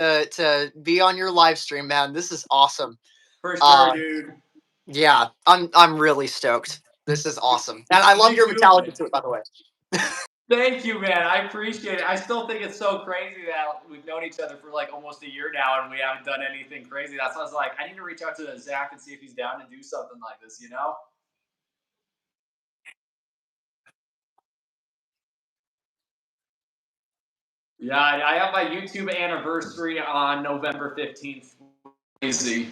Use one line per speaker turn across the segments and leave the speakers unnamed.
to be on your live stream, man. This is awesome.
For sure, dude.
Yeah, I'm really stoked. This is awesome, and I love your Metallica to it, by the way.
Thank you, man. I appreciate it. I still think it's so crazy that we've known each other for like almost a year now, and we haven't done anything crazy. That's why I was like, I need to reach out to Zach and see if he's down to do something like this. You know? Yeah, I have my YouTube anniversary on November 15th. Crazy.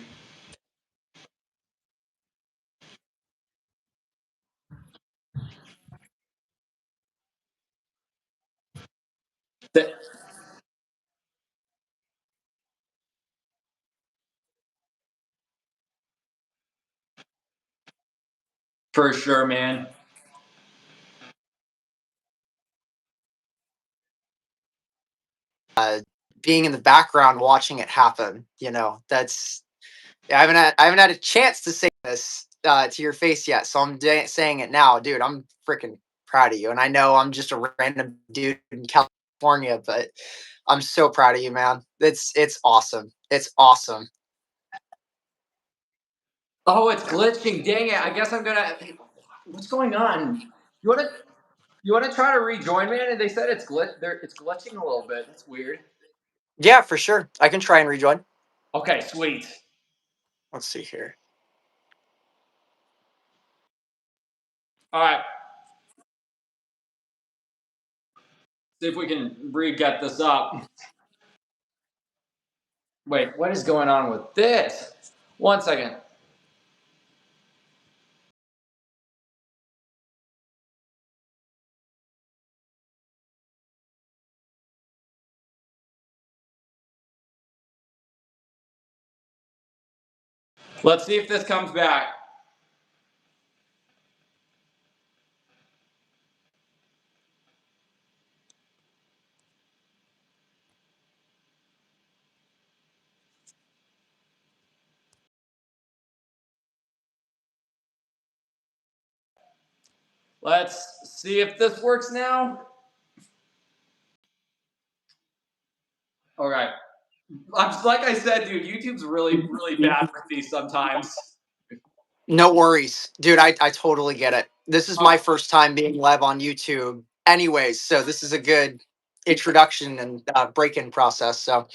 For sure, man.
Being in the background watching it happen, you know, that's I haven't had a chance to say this to your face yet, so I'm saying it now, dude. I'm freaking proud of you, and I know I'm just a random dude in California, but I'm so proud of you, man. It's awesome. It's awesome.
Oh, it's glitching. Dang it. I guess I'm gonna. What's going on? You wanna try to rejoin, man? And they said it's glitching a little bit. That's weird.
Yeah, for sure. I can try and rejoin.
Okay, sweet.
Let's see here.
All right. See if we can re-get this up. Wait, what is going on with this? 1 second. Let's see if this comes back. Let's see if this works now. All right. I'm just, like I said, dude, YouTube's really, really bad with these sometimes.
No worries, dude. I totally get it. This is my first time being live on YouTube, anyways. So this is a good introduction and break-in process. So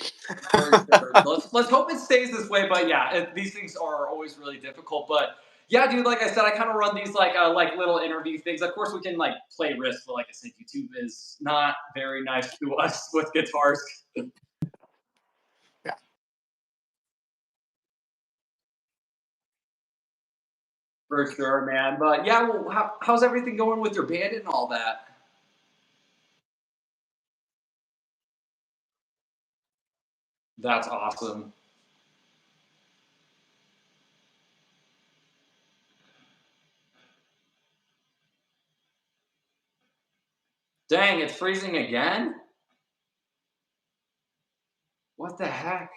For sure. Let's hope it stays this way. But yeah, these things are always really difficult. But yeah, dude, like I said, I kind of run these like little interview things. Of course, we can like play riffs, but like I said, YouTube is not very nice to us with guitars.
yeah.
For sure, man. But yeah, well, how's everything going with your band and all that? That's awesome. Dang, it's freezing again? What the heck?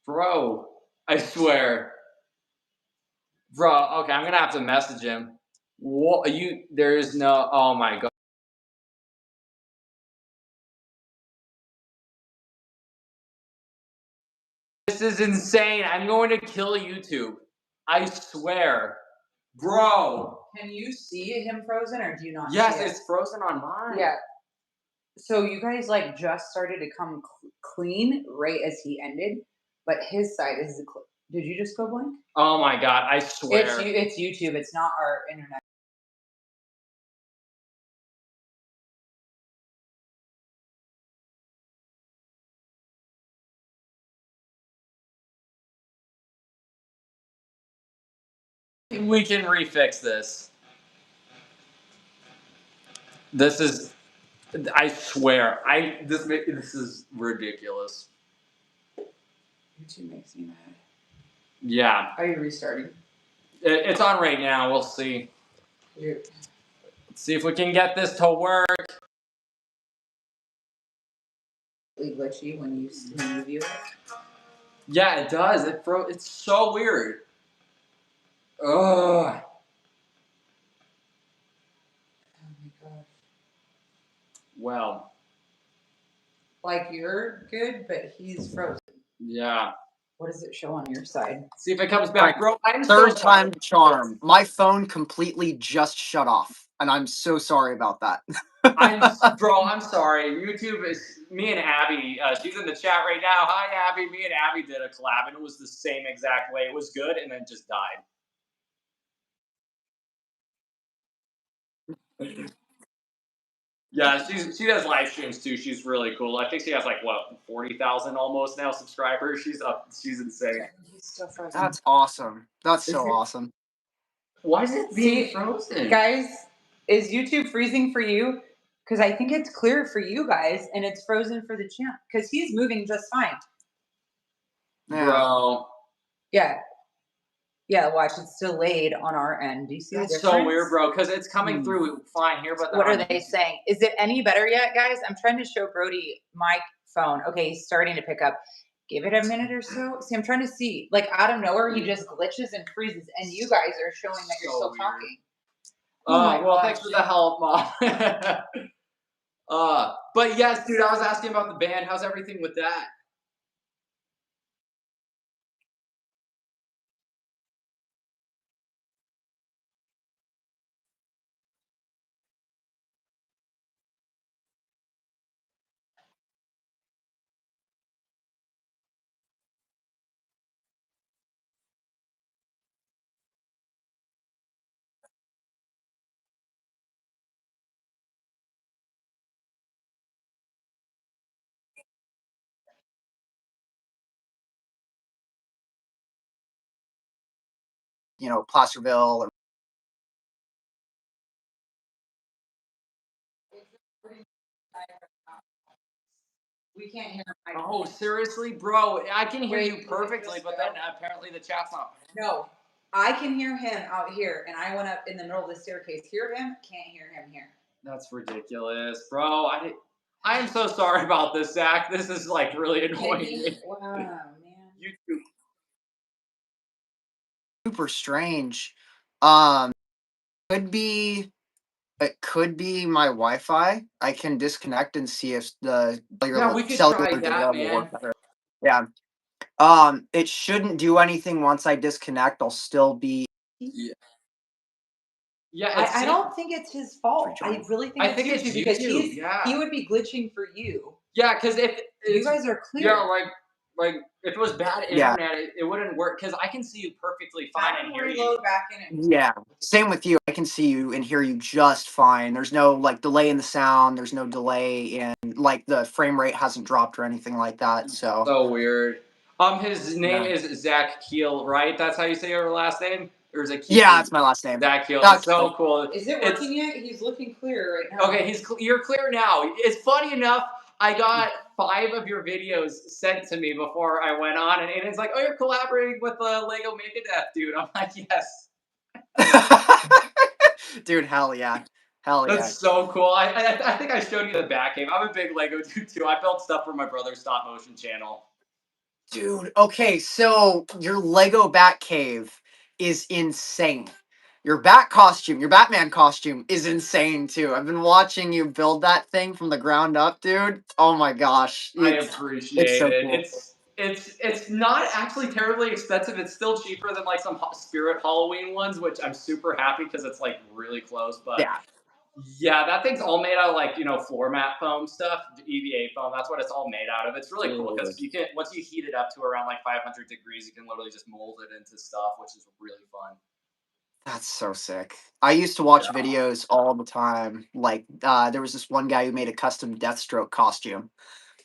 Bro, I swear. Bro, okay, I'm gonna have to message him. What there's no oh my god. This is insane. I'm going to kill YouTube. I swear. Bro.
Can you see him frozen or do you not
Yes,
see it?
it's frozen on mine.
Yeah. So you guys like just started to come clean right as he ended, but his side is did you just go blank?
Oh my god, I swear.
It's YouTube. It's not our internet.
We can refix this. This is I swear. This is ridiculous.
YouTube makes me mad.
Yeah.
Are you restarting?
It's on right now. We'll see. Let's see if we can get this to work.
Glitchy when you view it.
Yeah, it does. It's so weird. Ugh.
Oh my gosh.
Well.
like you're good, but he's frozen.
Yeah.
What does it show on your side?
See if it comes back, bro. I'm
Third
so
time
sorry.
charm. My phone completely just shut off, and I'm so sorry about that.
Bro, I'm sorry. YouTube is me and Abby. She's in the chat right now. Hi, Abby. Me and Abby did a collab, and it was the same exact way. It was good, and then just died. Yeah, she does live streams too. She's really cool. I think she has like what 40,000 almost now subscribers. She's up. She's insane.
He's still frozen.
That's awesome. That's
Is
so
it-
awesome.
Why is it being frozen?
Guys, is YouTube freezing for you? Because I think it's clear for you guys, and it's frozen for the champ. Because he's moving just fine.
Yeah.
Bro,
Yeah. Yeah, watch, it's delayed on our end. Do you see the
that's
difference?
so weird, bro. Because it's coming through fine here, but
What
then
are
on
they
YouTube-
saying? Is it any better yet, guys? I'm trying to show Brody my phone. Okay, he's starting to pick up. Give it a minute or so. See, I'm trying to see. Like out of nowhere, he just glitches and freezes, and you guys are showing that you're
So
still
weird.
talking. Oh my
Well,
gosh.
thanks for the help, Mom. But yes, dude, I was asking about the band. How's everything with that?
You know, Placerville. Or,
We can't hear him.
Oh, seriously, bro? I can hear
Wait,
you
wait,
perfectly,
just
but
go.
then apparently the chat's not.
No, I can hear him out here, and I went up in the middle of the staircase. Hear him? Can't hear him here.
That's ridiculous, bro. I am so sorry about this, Zach. This is like really annoying me.
Wow, man.
YouTube.
super strange. Could be. It could be my Wi-Fi. I can disconnect and see if the
Yeah, we could
cellular
try
data
that,
will
man.
work better. Yeah. It shouldn't do anything once I disconnect. I'll still be.
Yeah. Yeah,
I don't think it's his fault. I
Rejoin.
really think
I
it's
think it's
YouTube because
YouTube, yeah.
he would be glitching for you.
Yeah, because if
You
it's,
guys are clear.
yeah, like if it was bad
Yeah.
internet, it wouldn't work. Because I can see you perfectly fine and hear you.
Reload back in it.
Yeah. Same with you. I can see you and hear you just fine. There's no like delay in the sound. There's no delay in like the frame rate hasn't dropped or anything like that. So.
So weird. His name
Yeah.
is Zach Keel, right? That's how you say your last name, or is it Keel?
Yeah, that's my last name.
Zach Keel.
That's
So
cool.
cool.
Is it working yet? He's looking clear right now.
Okay, you're clear now. It's funny enough. I got 5 of your videos sent to me before I went on, and it's like, oh, you're collaborating with Lego Megadeth, dude. I'm like, yes.
Dude, hell yeah. Hell yeah.
That's so cool. I think I showed you the back cave. I'm a big Lego dude too. I built stuff for my brother's stop motion channel.
Dude, okay, so your Lego Batcave is insane. Your bat costume, your Batman costume is insane too. I've been watching you build that thing from the ground up, dude. Oh my gosh.
I appreciate
so
it.
cool.
It's not actually terribly expensive. It's still cheaper than like some Spirit Halloween ones, which I'm super happy because it's like really close. But yeah, that thing's all made out of like, floor mat foam stuff, EVA foam. That's what it's all made out of. It's really cool because you can, once you heat it up to around like 500 degrees, you can literally just mold it into stuff, which is really fun.
That's so sick. I used to watch videos all the time. Like, there was this one guy who made a custom Deathstroke costume.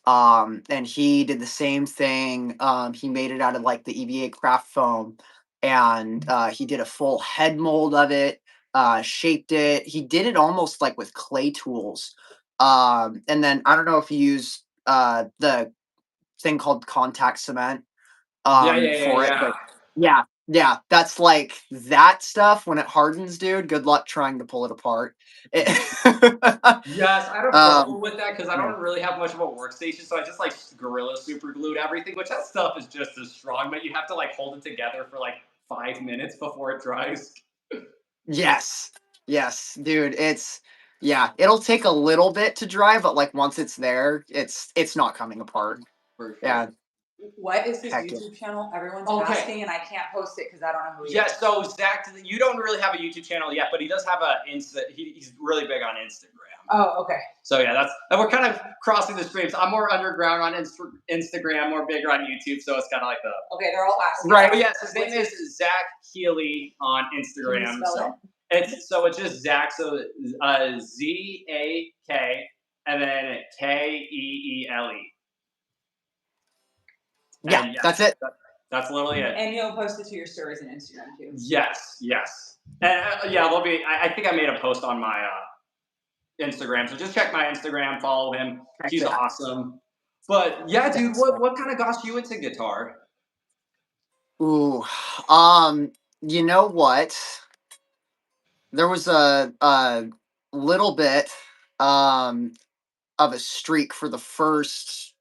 And he did the same thing. He made it out of like the EVA craft foam, and he did a full head mold of it, shaped it. He did it almost like with clay tools. And then I don't know if you use the thing called contact cement for it, but yeah, that's like that stuff when it hardens, dude. Good luck trying to pull it apart.
Yes, I had a problem with that because I don't really have much of a workstation, so I just like Gorilla super glued everything, which that stuff is just as strong, but you have to like hold it together for like 5 minutes before it dries.
Yes, dude. Yeah, it'll take a little bit to dry, but like once it's there, it's not coming apart.
For sure.
Yeah.
What is his
Heck yeah.
YouTube channel? Everyone's
Okay.
asking, and I can't post it because I don't know who he
Yeah,
is.
so Zach, you don't really have a YouTube channel yet, but he does have he's really big on Instagram.
Oh, okay.
So yeah, and we're kind of crossing the streams. I'm more underground on Instagram, more bigger on YouTube, so it's kind of like the.
Okay, they're all asking.
Right.
But yes, his name is Zach Keele on Instagram.
Can you spell
It's just Zach, so ZAK and then KEELE.
Yeah, that's it.
That's literally it.
And you'll post it to your stories and Instagram too.
Yes. And yeah, there'll be. I think I made a post on my Instagram, so just check my Instagram, follow him. He's awesome. But yeah, dude, what kind of got you into guitar?
Ooh, you know what? There was a little bit of a streak for the first,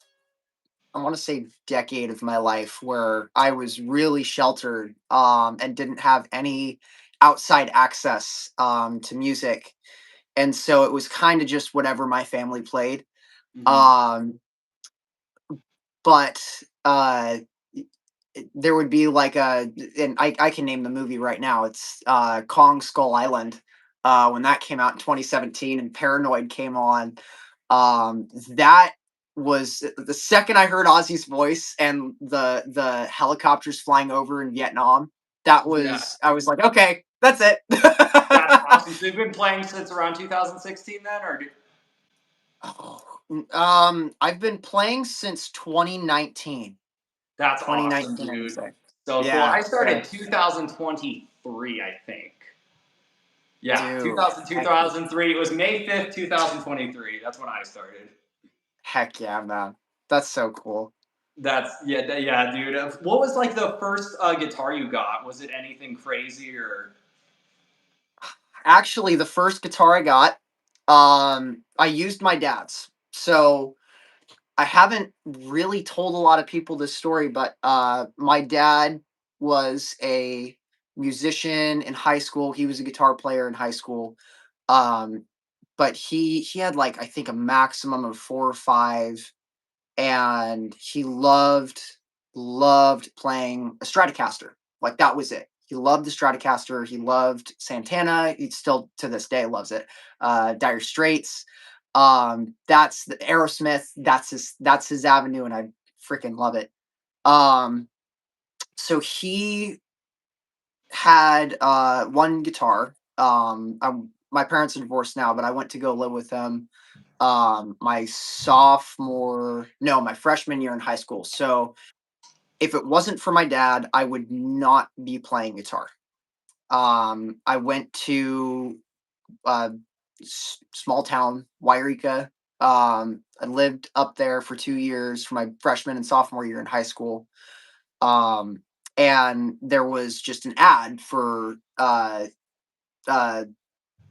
I want to say, decade of my life where I was really sheltered and didn't have any outside access to music, and so it was kind of just whatever my family played. Um, but there would be like and I can name the movie right now. It's Kong Skull Island. When that came out in 2017 and Paranoid came on, that was the second I heard Ozzy's voice and the helicopters flying over in Vietnam. That was I was like, okay, that's it.
That's awesome. So you've been playing since around 2016 then, or?
I've been playing since 2019.
That's
2019,
awesome, dude.
say.
So cool.
Yeah,
I started
yeah.
2023, I think. Yeah,
Dude,
2003. It was May 5th, 2023. That's when I started.
Heck yeah, man. That's so cool.
Yeah, dude. What was like the first guitar you got? Was it anything crazy or?
Actually, the first guitar I got, I used my dad's. So I haven't really told a lot of people this story, but my dad was a musician in high school. He was a guitar player in high school. Um, but he had like I think a maximum of 4 or 5, and he loved playing a Stratocaster. Like that was it. He loved the Stratocaster. He loved Santana. He still to this day loves it. Dire Straits. That's the Aerosmith. That's his avenue, and I freaking love it. So he had one guitar. My parents are divorced now, but I went to go live with them my freshman year in high school. So if it wasn't for my dad, I would not be playing guitar. I went to small town Wairika. I lived up there for 2 years for my freshman and sophomore year in high school. And there was just an ad for an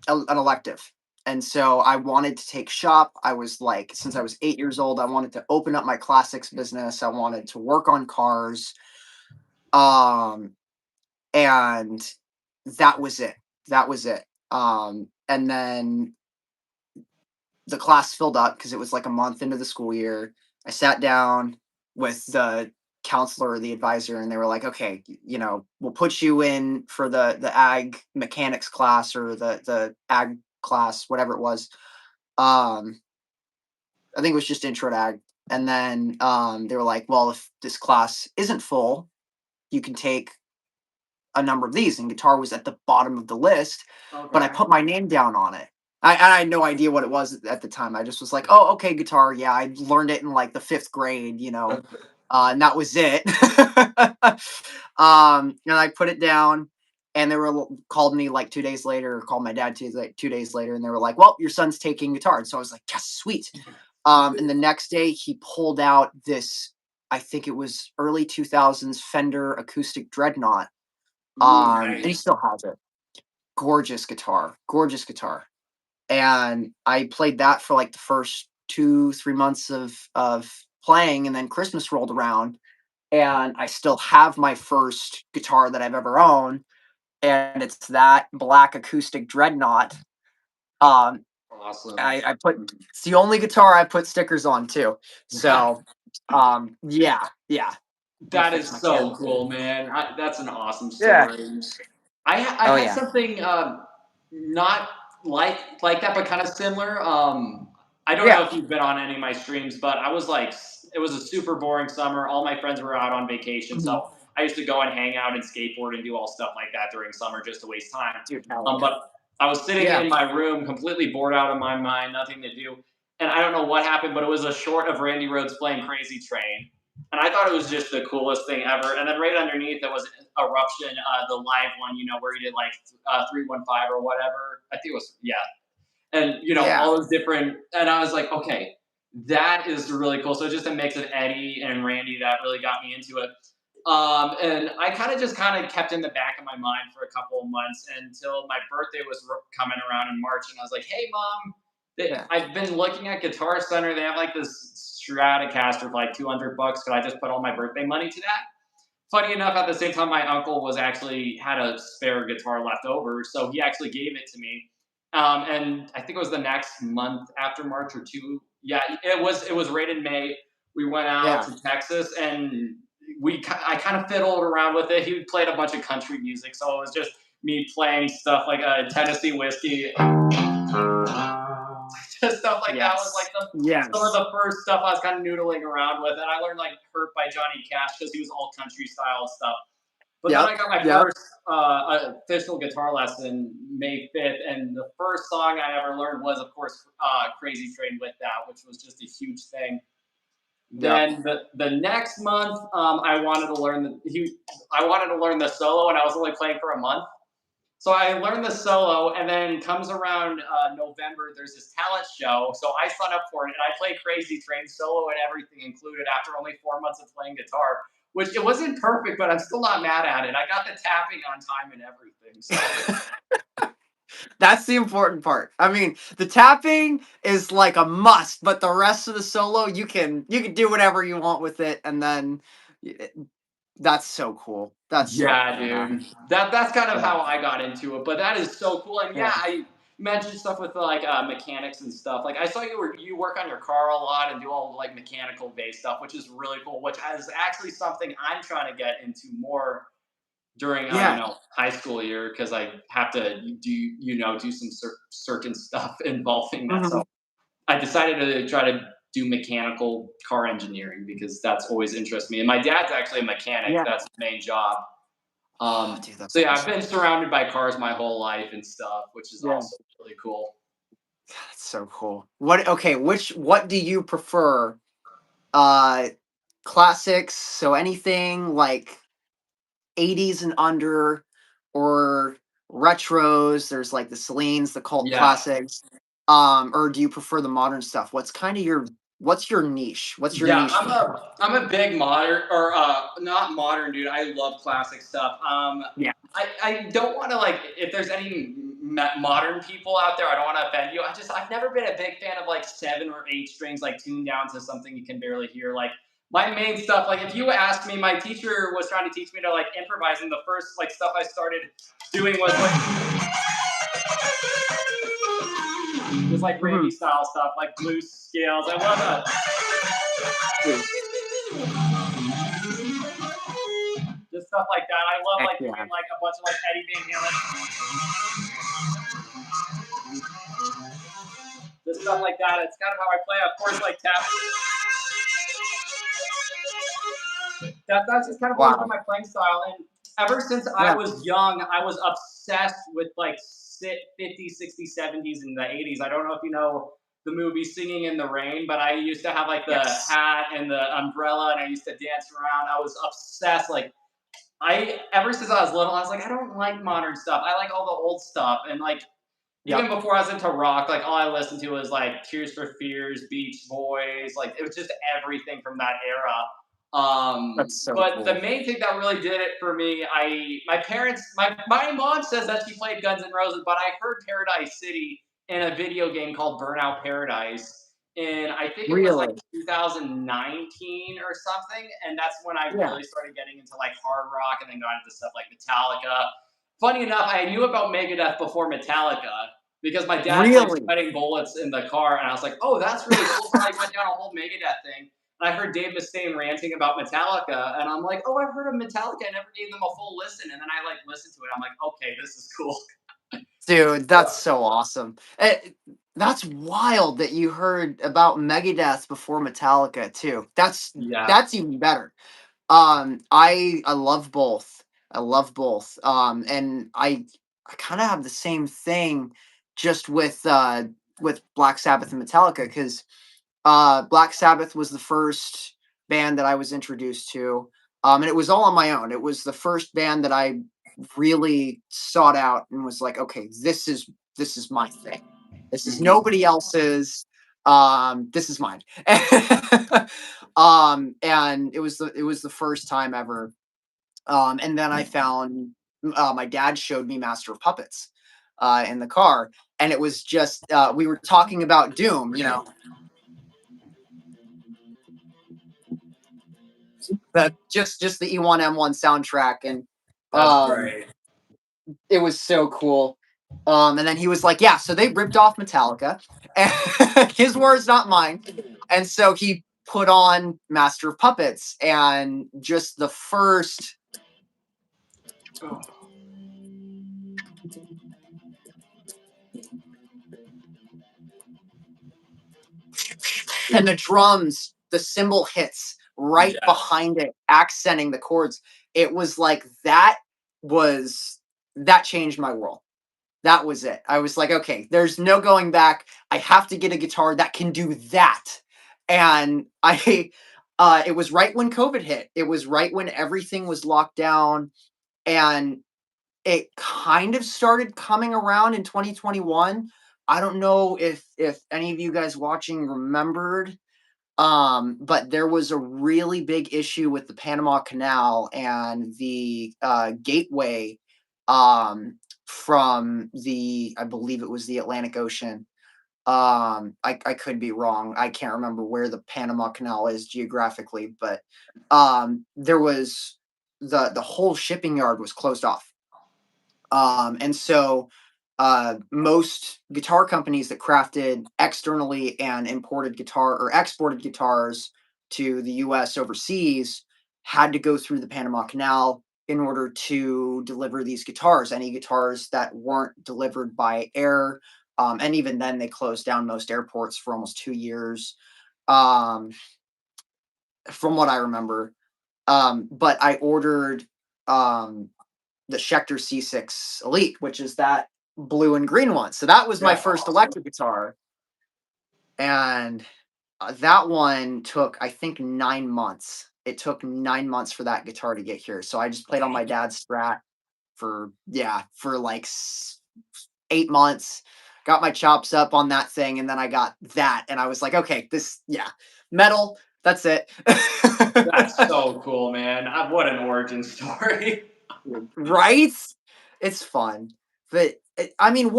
elective. And so I wanted to take shop. I was like, since I was 8 years old, I wanted to open up my classics business. I wanted to work on cars. And that was it. That was it. And then the class filled up because it was like a month into the school year. I sat down with the counselor or the advisor, and they were like, okay, we'll put you in for the ag mechanics class or the ag class, whatever it was. I think it was just intro to ag. And then they were like, well, if this class isn't full, you can take a number of these, and guitar was at the bottom of the list. Okay. But I put my name down on it. I had no idea what it was at the time. I just was like, oh, okay, guitar. Yeah, I learned it in like the 5th grade, and that was it. And I put it down, and they called me like 2 days later, called my dad 2 days later, and they were like, well, your son's taking guitar. And so I was like, yes, sweet. And the next day he pulled out this, I think it was early 2000s Fender acoustic Dreadnought. And he still has it. Gorgeous guitar. And I played that for like the first 2-3 months of playing, and then Christmas rolled around, and I still have my first guitar that I've ever owned, and it's that black acoustic Dreadnought.
Awesome.
It's the only guitar I put stickers on too. So, yeah.
That is
Fix my
so
camera.
cool, man. That's an awesome
Yeah.
story. I
Oh
had
yeah.
something not like that, but kind of similar. I don't know
Yeah.
if you've been on any of my streams, but I was like, it was a super boring summer. All my friends were out on vacation,
Mhm.
so I used to go and hang out and skateboard and do all stuff like that during summer just to waste time.
Dude, hell yeah.
But I was sitting
Yeah.
in my room, completely bored out of my mind, nothing to do, and I don't know what happened, but it was a short of Randy Rhoads playing Crazy Train. And I thought it was just the coolest thing ever. And then right underneath it was Eruption, the live one, where he did like 315 or whatever. I think it was, yeah. And,
Yeah.
all those different, and I was like, okay, that is really cool. So just a mix of Eddie and Randy that really got me into it. And I kind of kept in the back of my mind for a couple of months until my birthday was coming around in March. And I was like, hey, mom,
Yeah.
I've been looking at Guitar Center. They have like this Stratocaster for like $200. Could I just put all my birthday money to that? Funny enough, at the same time, my uncle was actually had a spare guitar left over, so he actually gave it to me. And I think it was the next month after March or two. Yeah, it was right in May. We went out
Yeah.
to Texas, and I kind of fiddled around with it. He played a bunch of country music, so it was just me playing stuff like Tennessee Whiskey. Just stuff like that was like some of the first stuff I was kind of noodling around with, and I learned like "Hurt" by Johnny Cash because he was all country style stuff. But then I got my first official guitar lesson May 5th, and the first song I ever learned was, of course, "Crazy Train" with that, which was just a huge thing. Then the next month, I wanted to learn the solo, and I was only playing for a month. So I learned the solo, and then comes around November, there's this talent show. So I signed up for it, and I play Crazy Train solo and everything included after only 4 months of playing guitar, which it wasn't perfect, but I'm still not mad at it. I got the tapping on time and everything. So
That's the important part. I mean, the tapping is like a must, but the rest of the solo, you can do whatever you want with it, and then that's so cool. That's so
yeah,
cool, man.
dude, that's kind of
Yeah.
how I got into it. But that is so cool, and
Yeah.
I mentioned stuff with like mechanics and stuff. Like I saw you work on your car a lot and do all like mechanical based stuff, which is really cool. Which is actually something I'm trying to get into more during
Yeah.
high school year because I have to do some certain stuff involving that.
Mhm.
So I decided to try to do mechanical car engineering because that's always interests me. And my dad's actually a mechanic.
Yeah.
That's his main job.
Dude, that's
So yeah, I've
awesome.
been surrounded by cars my whole life and stuff, which is
Yeah.
also really cool.
That's so cool. What do you prefer? Uh Classics, so anything like 80s and under, or retros, there's like the Celine's, the cult
Yeah.
classics. Or do you prefer the modern stuff? What's your niche? What's your
Yeah,
niche for?
I'm a big modern or not modern dude. I love classic stuff.
Yeah.
I don't want to like if there's any modern people out there. I don't want to offend you. I've never been a big fan of like 7 or 8 strings like tuned down to something you can barely hear. Like my main stuff. Like if you asked me, my teacher was trying to teach me to like improvise, and the first like stuff I started doing was like Randy style stuff, like blues scales. I love that. Just stuff like that. I love like doing like a bunch of like Eddie Van Halen. Just stuff like that. It's kind of how I play. Of course, like tap. That's just kind of always been my playing style. And ever since I was young, I was obsessed with like 50s, 60s, 70s, and the 80s. I don't know if you know the movie Singing in the Rain, but I used to have like the hat and the umbrella, and I used to dance around. I was obsessed. Like ever since I was little, I was like, I don't like modern stuff. I like all the old stuff. And like even before I was into rock, like all I listened to was like Tears for Fears, Beach Boys. Like it was just everything from that era.
That's so
But
cool.
the main thing that really did it for me, my mom says that she played Guns N' Roses, but I heard Paradise City in a video game called Burnout Paradise. And I think it was like 2019 or something. And that's when I really started getting into like hard rock and then got into stuff like Metallica. Funny enough, I knew about Megadeth before Metallica because my dad played
Really?
Sweating Bullets in the car, and I was like, oh, that's really cool. So I went down a whole Megadeth thing. And I heard Dave Mustaine ranting about Metallica, and I'm like, oh, I've heard of Metallica. I never gave them a full listen. And then I like listened to it. I'm like, okay, this is cool.
Dude, that's so awesome. That's wild that you heard about Megadeth before Metallica too.
Yeah.
That's even better. I love both. I love both. And I kind of have the same thing just with Black Sabbath and Metallica because Black Sabbath was the first band that I was introduced to. And it was all on my own. It was the first band that I really sought out and was like, okay, this is my thing. This is nobody else's. This is mine. And it was the first time ever. And then I found my dad showed me Master of Puppets in the car, and it was just we were talking about Doom, just the E1M1 soundtrack, and
That's
um,
great.
it was so cool. And then he was like, "Yeah, so they ripped off Metallica," and his words, not mine. And so he put on Master of Puppets, and just the first
Oh,
and the drums, the cymbal hits right
yes.
behind it, accenting the chords. It was like that changed my world. That was it. I was like, okay, there's no going back. I have to get a guitar that can do that. And it was right when COVID hit. It was right when everything was locked down, and it kind of started coming around in 2021. I don't know if any of you guys watching remembered, but there was a really big issue with the Panama Canal and the gateway from I believe it was the Atlantic Ocean. I could be wrong. I can't remember where the Panama Canal is geographically, but there was the whole shipping yard was closed off. And so most guitar companies that crafted externally and imported guitar or exported guitars to the US overseas had to go through the Panama Canal in order to deliver these guitars. Any guitars that weren't delivered by air, and even then they closed down most airports for almost 2 years, um, from what I remember. But I ordered the Schecter C6 Elite, which is that blue and green one. So that was my
Yeah.
first electric guitar, and that one took, I think, 9 months. It took 9 months for that guitar to get here. So I just played on my dad's Strat for like 8 months. Got my chops up on that thing, and then I got that, and I was like, okay, metal. That's it.
That's so cool, man. What an origin story.
Right? It's fun. But I mean,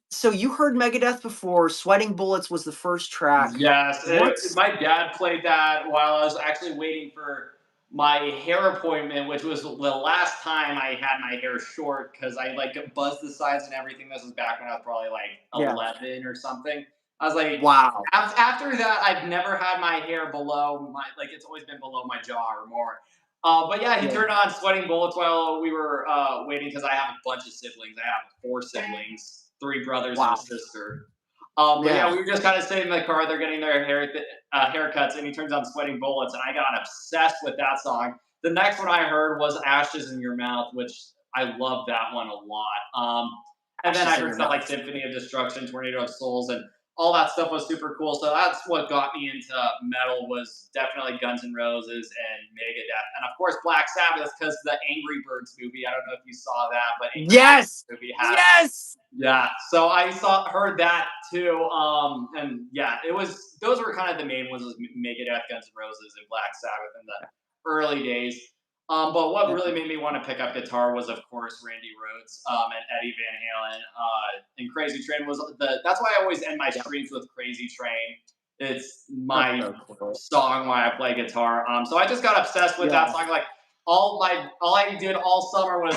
so you heard Megadeth before? Sweating Bullets was the first track.
Yes,
What's
my dad played that while I was actually waiting for my hair appointment, which was the last time I had my hair short because I like buzzed the sides and everything. This was back when I was probably like
yeah.
11 or something. I was like,
Wow.
after that, I've never had my hair below it's always been below my jaw or more. But yeah, he
Yeah.
turned on Sweating Bullets while we were waiting because I have a bunch of siblings. I have 4 siblings, 3 brothers and a
Wow.
sister. But yeah,
Yeah.
we were just kind of sitting in the car. They're getting their haircuts, and he turns on "Sweating Bullets," and I got obsessed with that song. The next one I heard was "Ashes in Your Mouth," which I love that one a lot. And then I
Ashes in
heard
Your
stuff like
Mouth.
"Symphony of Destruction," "Tornado of Souls," and all that stuff was super cool. So that's what got me into metal was definitely Guns N' Roses and Megadeth, and of course Black Sabbath because the Angry Birds movie. I don't know if you saw that, but Angry
Yes.
Birds movie had
Yes.
yeah, so heard that too, and yeah, those were kind of the main ones was Megadeth, Guns N' Roses, and Black Sabbath in the early days. But what
Yeah.
really made me want to pick up guitar was, of course, Randy Rhoads and Eddie Van Halen. And Crazy Train was that's why I always end my streams with Crazy Train. It's my
So cool.
song when I play guitar. So I just got obsessed with that song. Like all I did all summer was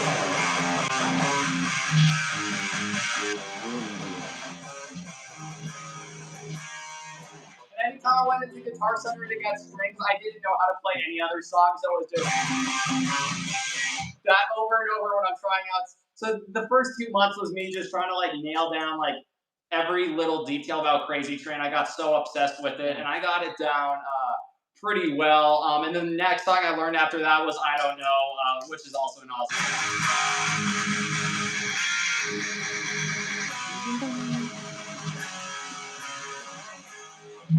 I went into Guitar Center to get strings. I didn't know how to play any other song, so it was just that over and over when I'm trying out. So the first 2 months was me just trying to like nail down like every little detail about Crazy Train. I got so obsessed with it, and I got it down pretty well. And then the next song I learned after that was I Don't Know, which is also an awesome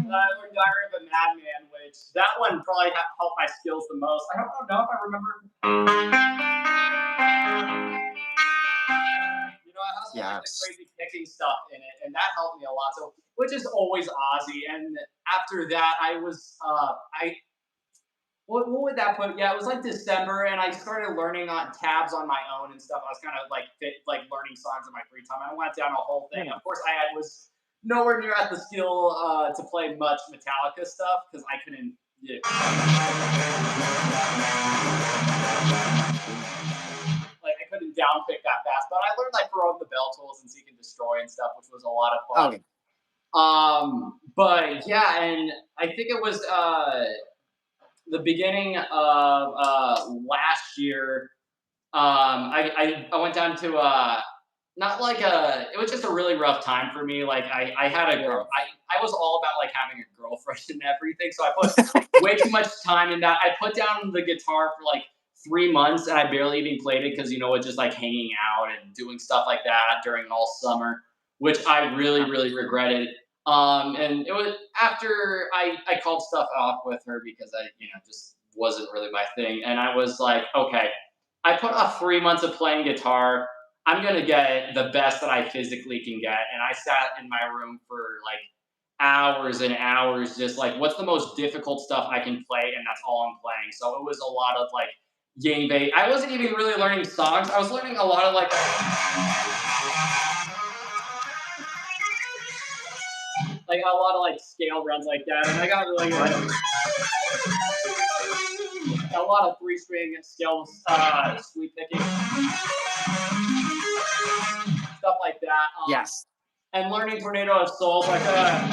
I learned Diary of a Madman, which that one probably helped my skills the most. I don't know if I remember. You know, I also like the crazy picking stuff in it, and that helped me a lot. So, which is always Ozzy. And after that, I was what would that put? Yeah, it was like December, and I started learning on tabs on my own and stuff. I was kind of like learning songs in my free time. I went down a whole thing. Of course, I was nowhere near at the skill to play much Metallica stuff because I couldn't. Yeah. Like I couldn't downpick that fast, but I learned like From the Bell Tools and Seek and Destroy and stuff, which was a lot of fun. But yeah, and I think it was the beginning of last year. I went down to not like it was just a really rough time for me. Like I had a girl. I was all about like having a girlfriend and everything. So I put way too much time in that. I put down the guitar for like 3 months and I barely even played it because, you know, it's just like hanging out and doing stuff like that during all summer, which I really, really regretted. And it was after I called stuff off with her because I, you know, just wasn't really my thing. And I was like, okay, I put off 3 months of playing guitar. I'm going to get the best that I physically can get. And I sat in my room for like hours and hours, just like, what's the most difficult stuff I can play? And that's all I'm playing. So it was a lot of like yang bait. I wasn't even really learning songs. I was learning a lot of like a lot of like scale runs like that. And I got really good. A lot of 3-string scales, sweep picking, stuff like that.
Yes.
And learning Tornado of Souls, like getting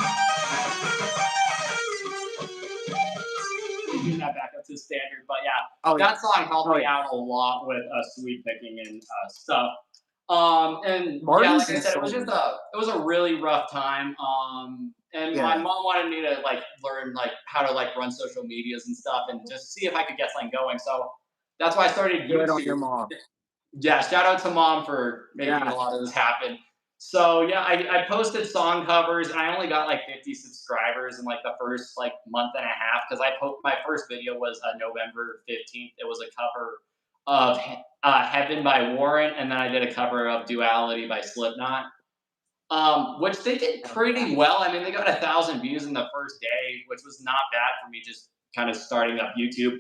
that back up to standard. But yeah, that song helped me out a lot with sweep picking and stuff. And yeah, like I said, it was a really rough time. And my mom wanted me to like learn like how to like run social medias and stuff and just see if I could get something going. So that's why I started YouTube.
On your mom.
Yeah, shout out to mom for making a lot of this happen. So yeah, I posted song covers and I only got like 50 subscribers in like the first like month and a half because my first video was November 15th. It was a cover of Heaven by Warrant, and then I did a cover of Duality by Slipknot. Which they did pretty well. I mean, they got 1,000 views in the first day, which was not bad for me just kind of starting up YouTube.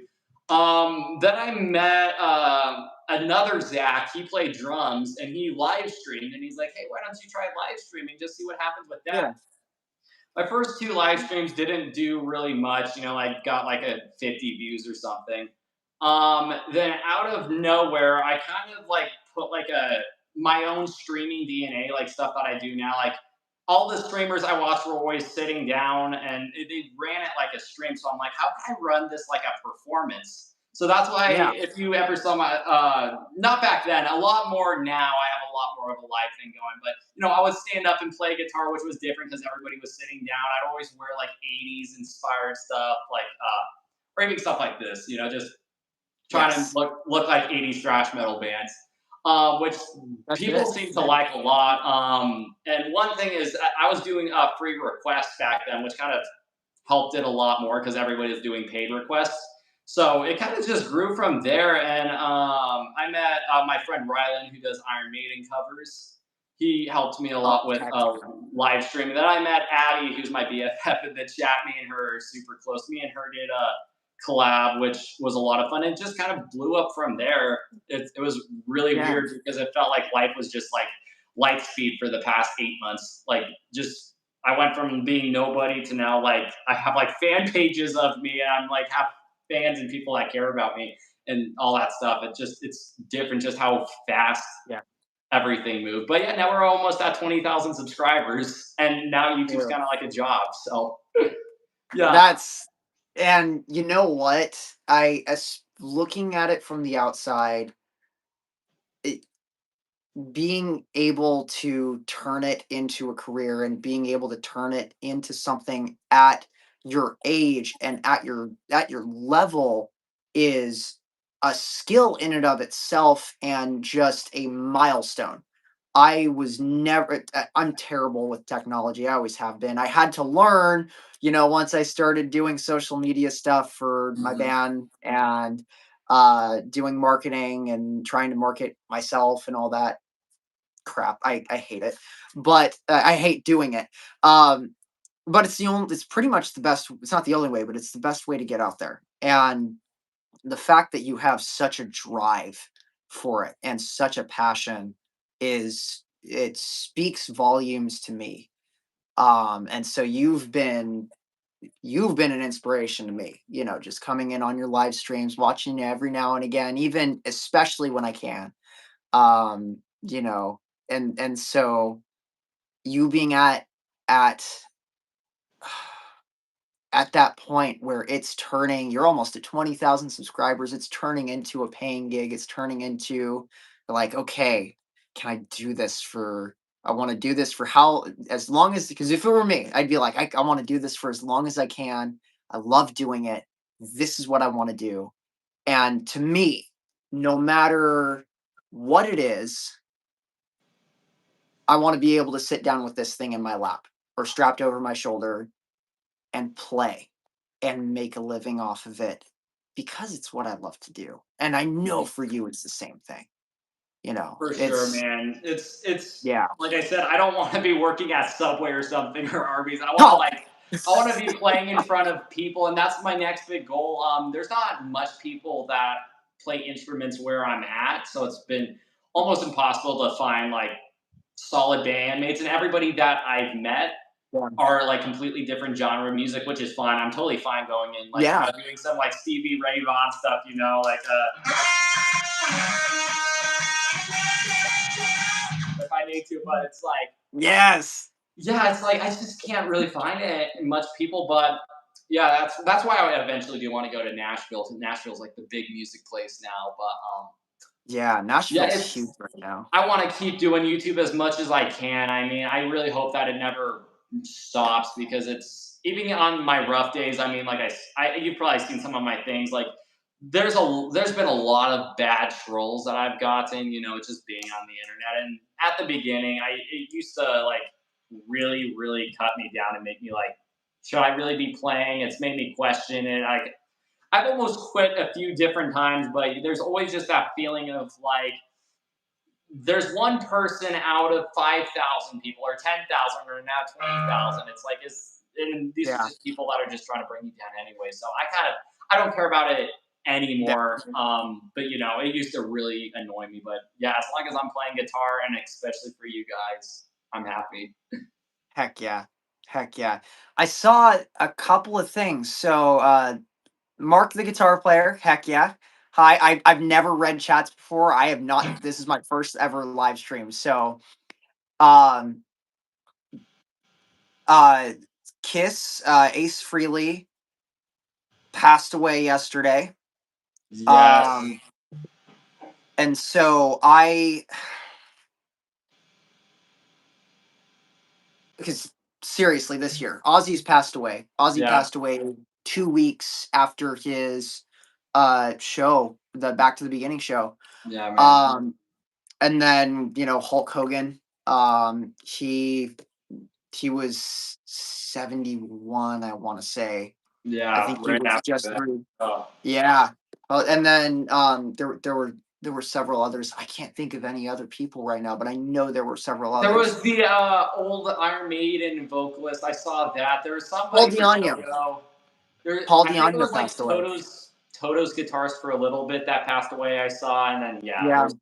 Then I met another Zach. He played drums and he live streamed and he's like, hey, why don't you try live streaming? Just see what happens with that. Yeah. My first 2 live streams didn't do really much, you know, I got like a 50 views or something. Then out of nowhere, I kind of like put like my own streaming DNA, like stuff that I do now. Like all the streamers I watched were always sitting down and they ran it like a stream. So I'm like, how can I run this like a performance? So that's why if you ever saw my, not back then, a lot more now, I have a lot more of a live thing going. But, you know, I would stand up and play guitar, which was different because everybody was sitting down. I'd always wear like 80s inspired stuff, like, or even stuff like this, you know, just trying to look like 80s thrash metal bands. Which people seem to like a lot. And one thing is I was doing free requests back then, which kind of helped it a lot more because everybody is doing paid requests. So it kind of just grew from there. And I met my friend Rylan, who does Iron Maiden covers. He helped me a lot with live streaming. Then I met Abby, who's my BFF in the chat. Me and her are super close. Me and her did collab, which was a lot of fun. It just kind of blew up from there. It was really weird because it felt like life was just like light speed for the past 8 months. Like just I went from being nobody to now like I have like fan pages of me and I'm like have fans and people that care about me and all that stuff. It's different just how fast everything moved. But yeah, now we're almost at 20,000 subscribers and now YouTube's kind of like a job. So Yeah.
And you know what? Looking at it from the outside, it, being able to turn it into a career and being able to turn it into something at your age and at your level is a skill in and of itself and just a milestone. I was never I'm terrible with technology. I always have been. I had to learn, once I started doing social media stuff for my
Mhm.
band and doing marketing and trying to market myself and all that crap. I hate it, but I hate doing it. But it's pretty much the best. It's not the only way, but it's the best way to get out there. And the fact that you have such a drive for it and such a passion it speaks volumes to me. And so you've been an inspiration to me, just coming in on your live streams, watching you every now and again, even especially when I can. Um, you know, and so you being at at that point where you're almost at 20,000 subscribers, it's turning into a paying gig, it's turning into like, okay, can I do this for I want to do this for how as long as because if it were me, I'd be like, I want to do this for as long as I can. I love doing it. This is what I want to do. And to me, no matter what it is, I want to be able to sit down with this thing in my lap or strapped over my shoulder and play and make a living off of it because it's what I love to do. And I know for you it's the same thing.
For sure,
It's
man. It's
yeah.
like I said, I don't want to be working at Subway or something or Arby's.
Oh,
I want to be playing in front of people, and that's my next big goal. There's not much people that play instruments where I'm at, so it's been almost impossible to find like solid bandmates, and everybody that I've met
yeah.
are like completely different genre of music, which is fine. I'm totally fine going in like
Yeah.
doing some like Stevie Ray Vaughan stuff, like if I need to, but it's like
Yes.
yeah, it's like I just can't really find it in much people, but yeah, that's why I eventually do want to go to Nashville. Nashville's like the big music place now, but
Yeah.
yeah,
Nashville's huge
it's
right now.
I want to keep doing YouTube as much as I can. I mean, I really hope that it never stops because it's even on my rough days. I mean, like you've probably seen some of my things. Like there's been a lot of bad trolls that I've gotten. Just being on the internet. And at the beginning, it used to like really cut me down and make me like, should I really be playing? It's made me question it. I've almost quit a few different times, but there's always just that feeling of like there's one person out of 5,000 people or 10,000 or now 20,000. It's like, and these are
Yeah.
just people that are just trying to bring you down anyway. So I don't care about it anymore. But it used to really annoy me. But yeah, as long as I'm playing guitar and especially for you guys, I'm happy.
Heck yeah. Heck yeah. I saw a couple of things. So Mark the guitar player, heck yeah. Hi, I've never read chats before. I have not this is my first ever live stream. So um uh Kiss, Ace Frehley passed away yesterday.
Yes.
Um and so I because seriously this year, Ozzy's passed away. Ozzy
Yeah.
passed away 2 weeks after his show, the Back to the Beginning show.
Yeah, man.
Um and then, Hulk Hogan, he was 71, I want to say. I
Yeah.
think he
Right
was
after
just
that.
through.
Oh.
Yeah. And then there were several others. I can't think of any other people right now, but I know there were several
There
others.
was the old Iron Maiden vocalist. I saw that. There was
Paul
somebody for
Diano.
Toto.
Paul
I think it
Diano
was
passed
like
away.
Toto's guitarist for a little bit that passed away. I saw, and then yeah,
Yeah.
there's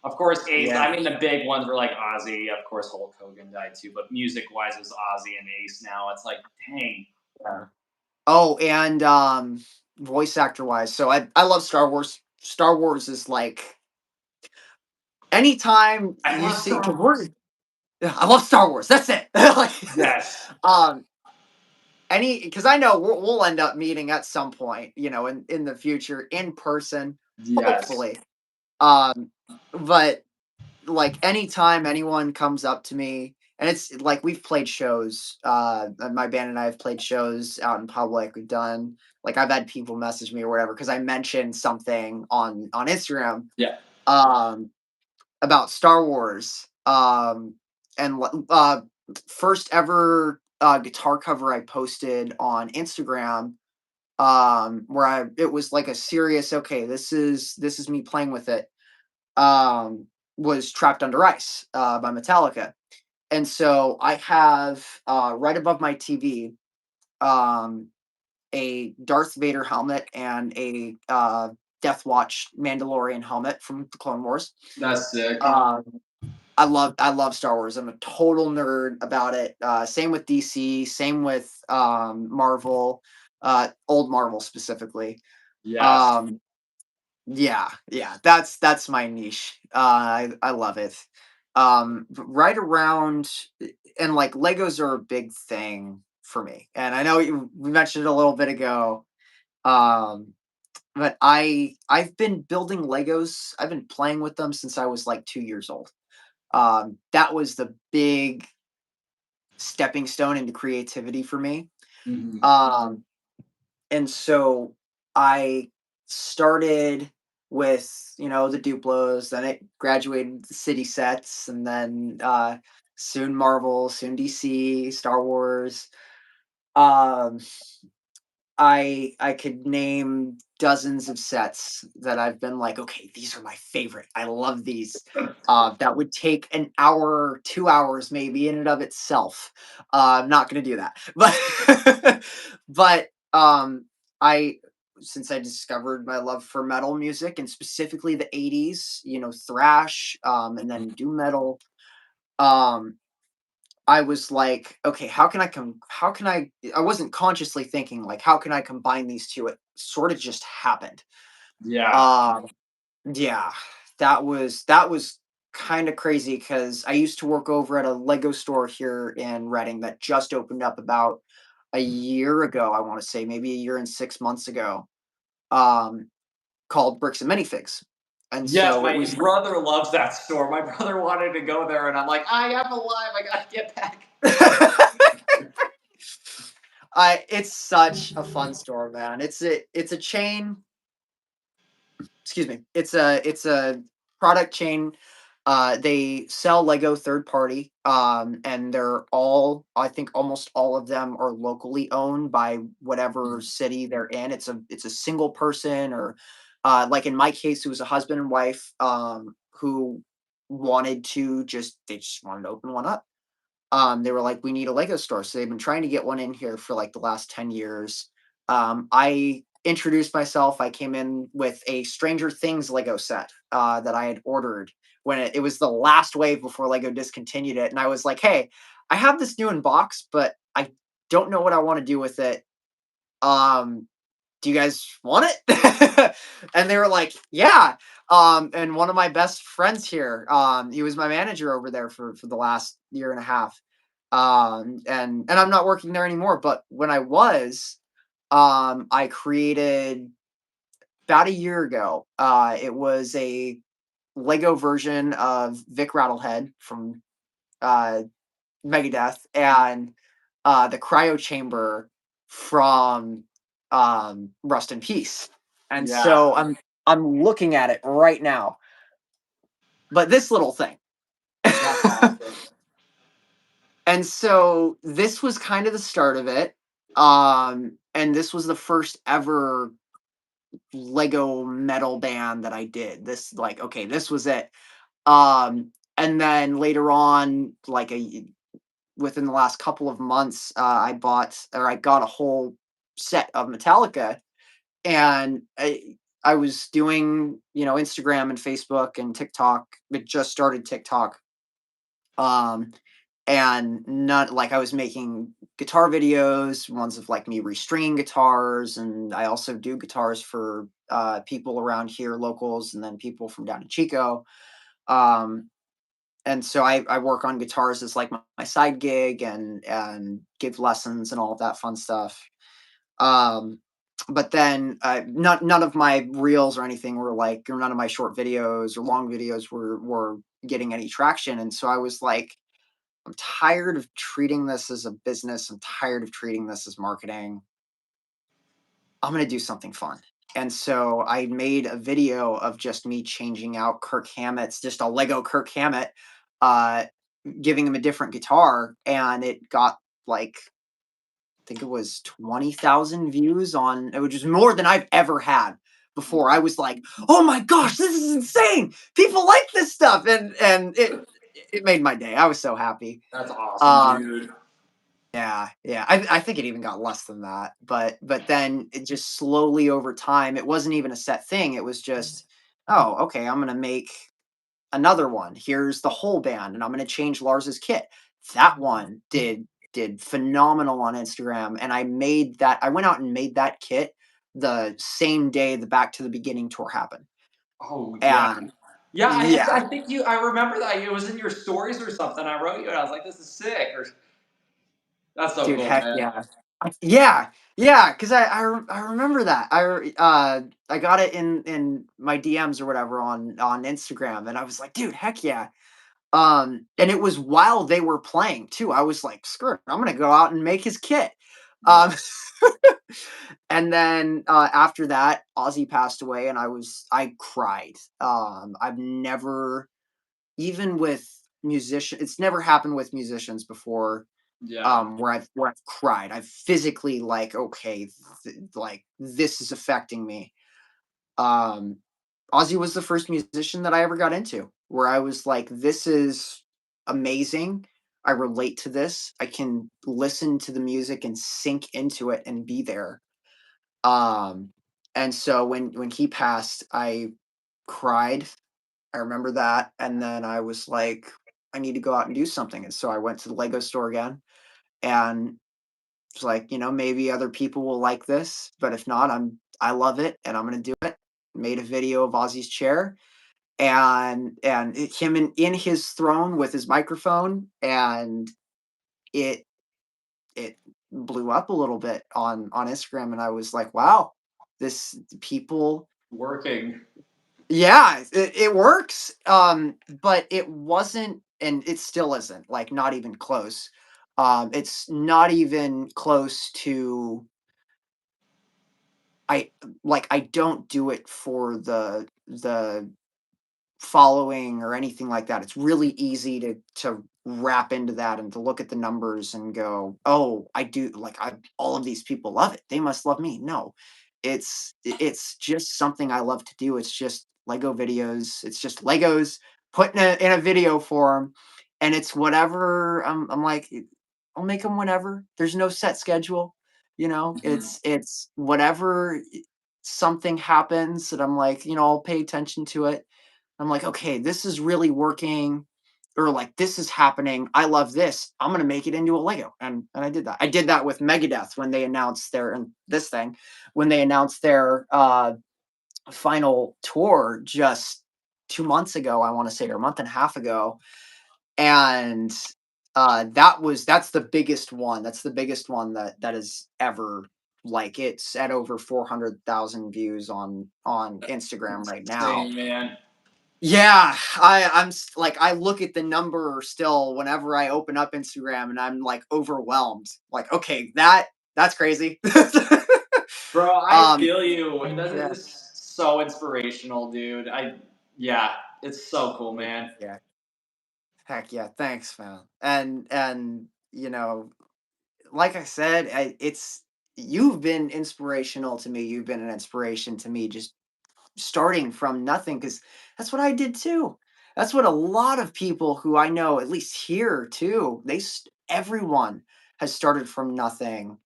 of course Ace.
Yeah.
I mean, the big ones were like Ozzy. Of course, Hulk Hogan died too. But music wise, it was Ozzy and Ace. Now it's like, dang.
Yeah. Oh, and voice actor wise, so I love Star Wars. Star Wars is like anytime
I
you
love
see
Star
because
Wars.
I love Star Wars. That's it. Like,
Yes.
um, because I know we'll end up meeting at some point, you know, in the future in person,
Yes.
hopefully. But like anytime anyone comes up to me, and it's like we've played shows, my band and I have played shows out in public. We've done like I've had people message me or whatever because I mentioned something on Instagram,
Yeah.
um, about Star Wars, and first ever guitar cover I posted on Instagram, where it was like a serious, okay, this is me playing with it, was Trapped Under Ice, by Metallica. And so I have, right above my TV, um, a Darth Vader helmet and a Death Watch Mandalorian helmet from the Clone Wars.
That's sick.
I love Star Wars. I'm a total nerd about it. Same with DC. Same with Marvel, old Marvel specifically.
Yes.
Yeah. That's my niche. I love it. Right around, and like Legos are a big thing for me. And I know we mentioned it a little bit ago. Um, but I've been building Legos. I've been playing with them since I was like 2 years old. That was the big stepping stone into creativity for me.
Mhm.
And so I started with, the Duplos, then it graduated to City Sets, and then soon Marvel, soon DC, Star Wars. Um, I could name dozens of sets that I've been like, okay, these are my favorite. I love these. That would take an hour, 2 hours, maybe in and of itself. I'm not going to do that, but but I since I discovered my love for metal music and specifically the '80s, thrash, and then doom metal. Um, I was like, okay, how can I wasn't consciously thinking like how can I combine these two? It sort of just happened.
Yeah.
Um, yeah, that was kind of crazy because I used to work over at a Lego store here in Reading that just opened up about a year ago, I want to say, maybe a year and 6 months ago, um, called Bricks and Minifigs. And
Yes,
so it
my
was
brother loves that store. My brother wanted to go there, and I'm like, I am alive. I gotta get back.
it's such a fun store, man. It's a chain. Excuse me. It's a product chain. They sell Lego third party, and they're all, I think almost all of them are locally owned by whatever city they're in. It's a single person, or like in my case, it was a husband and wife, who they just wanted to open one up. They were like, we need a Lego store. So they've been trying to get one in here for like the last 10 years. I introduced myself. I came in with a Stranger Things Lego set, that I had ordered when it was the last wave before Lego discontinued it. And I was like, hey, I have this new in box, but I don't know what I want to do with it. Um, do you guys want it? And they were like, yeah. And one of my best friends here, he was my manager over there for the last year and a half. And I'm not working there anymore, but when I was, I created about a year ago. It was a Lego version of Vic Rattlehead from uh, Megadeth, and the cryo chamber from Rust in Peace. And
Yeah.
so I'm looking at it right now. But this little thing.
That's awesome.
And so this was kind of the start of it. And this was the first ever Lego metal band that I did. This, like, okay, this was it. And then later on, like within the last couple of months, I got a whole set of Metallica, and I was doing, Instagram and Facebook and TikTok. It just started TikTok. Um, and not like I was making guitar videos, ones of like me restringing guitars, and I also do guitars for people around here, locals, and then people from down in Chico. Um, so I work on guitars as like my side gig and give lessons and all of that fun stuff. Um, but then none of my reels or anything were like, or none of my short videos or long videos were getting any traction. And so I was like, I'm tired of treating this as a business. I'm tired of treating this as marketing. I'm going to do something fun. And so I made a video of just me changing out Kirk Hammett's, just a Lego Kirk Hammett, uh, giving him a different guitar. And it got like, I think it was 20,000 views on, which is more than I've ever had before. I was like, oh my gosh, this is insane. People like this stuff. And it made my day. I was so happy.
That's awesome, dude.
Yeah, yeah. I think it even got less than that, but then it just slowly over time, it wasn't even a set thing. It was just, oh, okay, I'm gonna make another one. Here's the whole band, and I'm gonna change Lars's kit. That one did phenomenal on Instagram, and I went out and made that kit the same day the Back to the Beginning tour happened.
Oh yeah.
And
Yeah, I
yeah,
think I remember that it was in your stories or something. I wrote you and I was like, this is sick. Or that's so
dude,
cool,
heck
man.
yeah. Yeah, yeah, because I remember that. I got it in my DMs or whatever on Instagram, and I was like, dude, heck yeah. And it was while they were playing too. I was like, screw it, I'm gonna go out and make his kit. Um, and then after that, Ozzy passed away, and I cried. I've never, even with it's never happened with musicians before,
Yeah.
where I've cried. I've physically like, okay, like this is affecting me. Um, Ozzy was the first musician that I ever got into where I was like, this is amazing. I relate to this. I can listen to the music and sink into it and be there. Um, and so when he passed, I cried. I remember that, and then I was like, I need to go out and do something. And so I went to the Lego store again, and it's like, maybe other people will like this, but if not, I love it and I'm gonna do it. Made a video of Ozzy's chair and him in his throne with his microphone, and it it blew up a little bit on Instagram, and I was like, wow, this people,
Working.
yeah, it works. But it wasn't, and it still isn't, like, not even close. It's not even close to, I don't do it for the following or anything like that. It's really easy to wrap into that and to look at the numbers and go, "Oh, I do like all of these people love it. They must love me." No. It's just something I love to do. It's just Lego videos. It's just Legos put in a video form, and it's whatever. I'm like, I'll make them whenever. There's no set schedule.
Mhm.
It's whatever something happens that I'm like, I'll pay attention to it. I'm like, okay, this is really working, or like this is happening. I love this. I'm gonna make it into a Lego, and I did that. I did that with Megadeth when they announced when they announced their final tour just 2 months ago. I want to say, or a month and a half ago, and that's the biggest one. That's the biggest one that is ever, like, it's at over 400,000 views on Instagram right now.
Insane, man.
Yeah, like, I look at the number still whenever I open up Instagram, and I'm like overwhelmed. Like, okay, that's crazy.
Bro, I
um,
feel you. That
yeah,
is so inspirational, dude. Yeah, it's so cool,
dude,
man.
yeah, heck yeah, thanks, man. And like I said, you've been inspirational to me. You've been an inspiration to me, just starting from nothing, because that's what I did too. That's what a lot of people who I know, at least here too, everyone has started from nothing,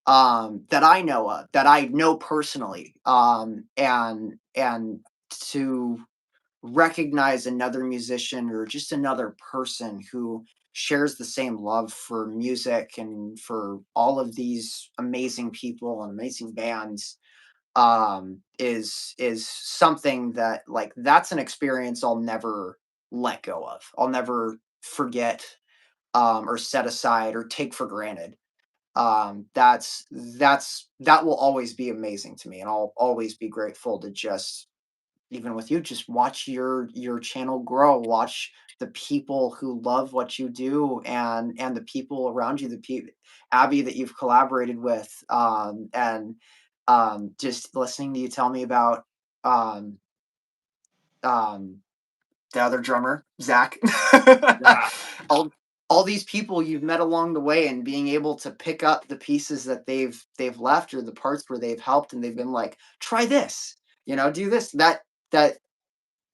that I know of, that I know personally, and to recognize another musician or just another person who shares the same love for music and for all of these amazing people and amazing bands, is something that, like, that's an experience I'll never let go of. I'll never forget or set aside or take for granted. That will always be amazing to me, and I'll always be grateful to just, even with you, just watch your channel grow, watch the people who love what you do, and the people around you, Abby that you've collaborated with, and just listening to you tell me about um, um, the other drummer, Zach.
Yeah.
all all these people you've met along the way, and being able to pick up the pieces that they've left, or the parts where they've helped, and they've been like, try this, do this. That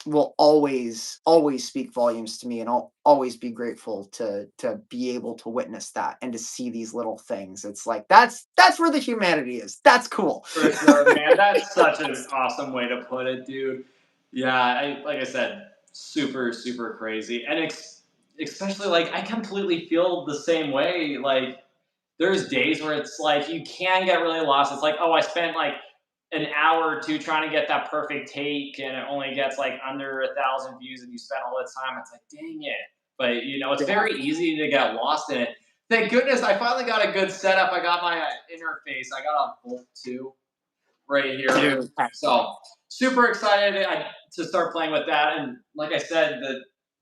will always speak volumes to me, and I'll always be grateful to be able to witness that and to see these little things. It's like that's where the humanity is. That's cool.
For sure, man. That's such an awesome way to put it, dude. Yeah, like I said, super, super crazy. And especially, like, I completely feel the same way. Like, there's days where it's like you can get really lost. It's like, oh, I spent like an hour or two trying to get that perfect take, and it only gets like under 1,000 views, and you spent all that time. It's like, dang it. But it's
Yeah.
very easy to get lost in it. Thank goodness I finally got a good setup. I got my interface. I got on Volt 2 right here.
Dude.
So super excited to start playing with that. And like I said,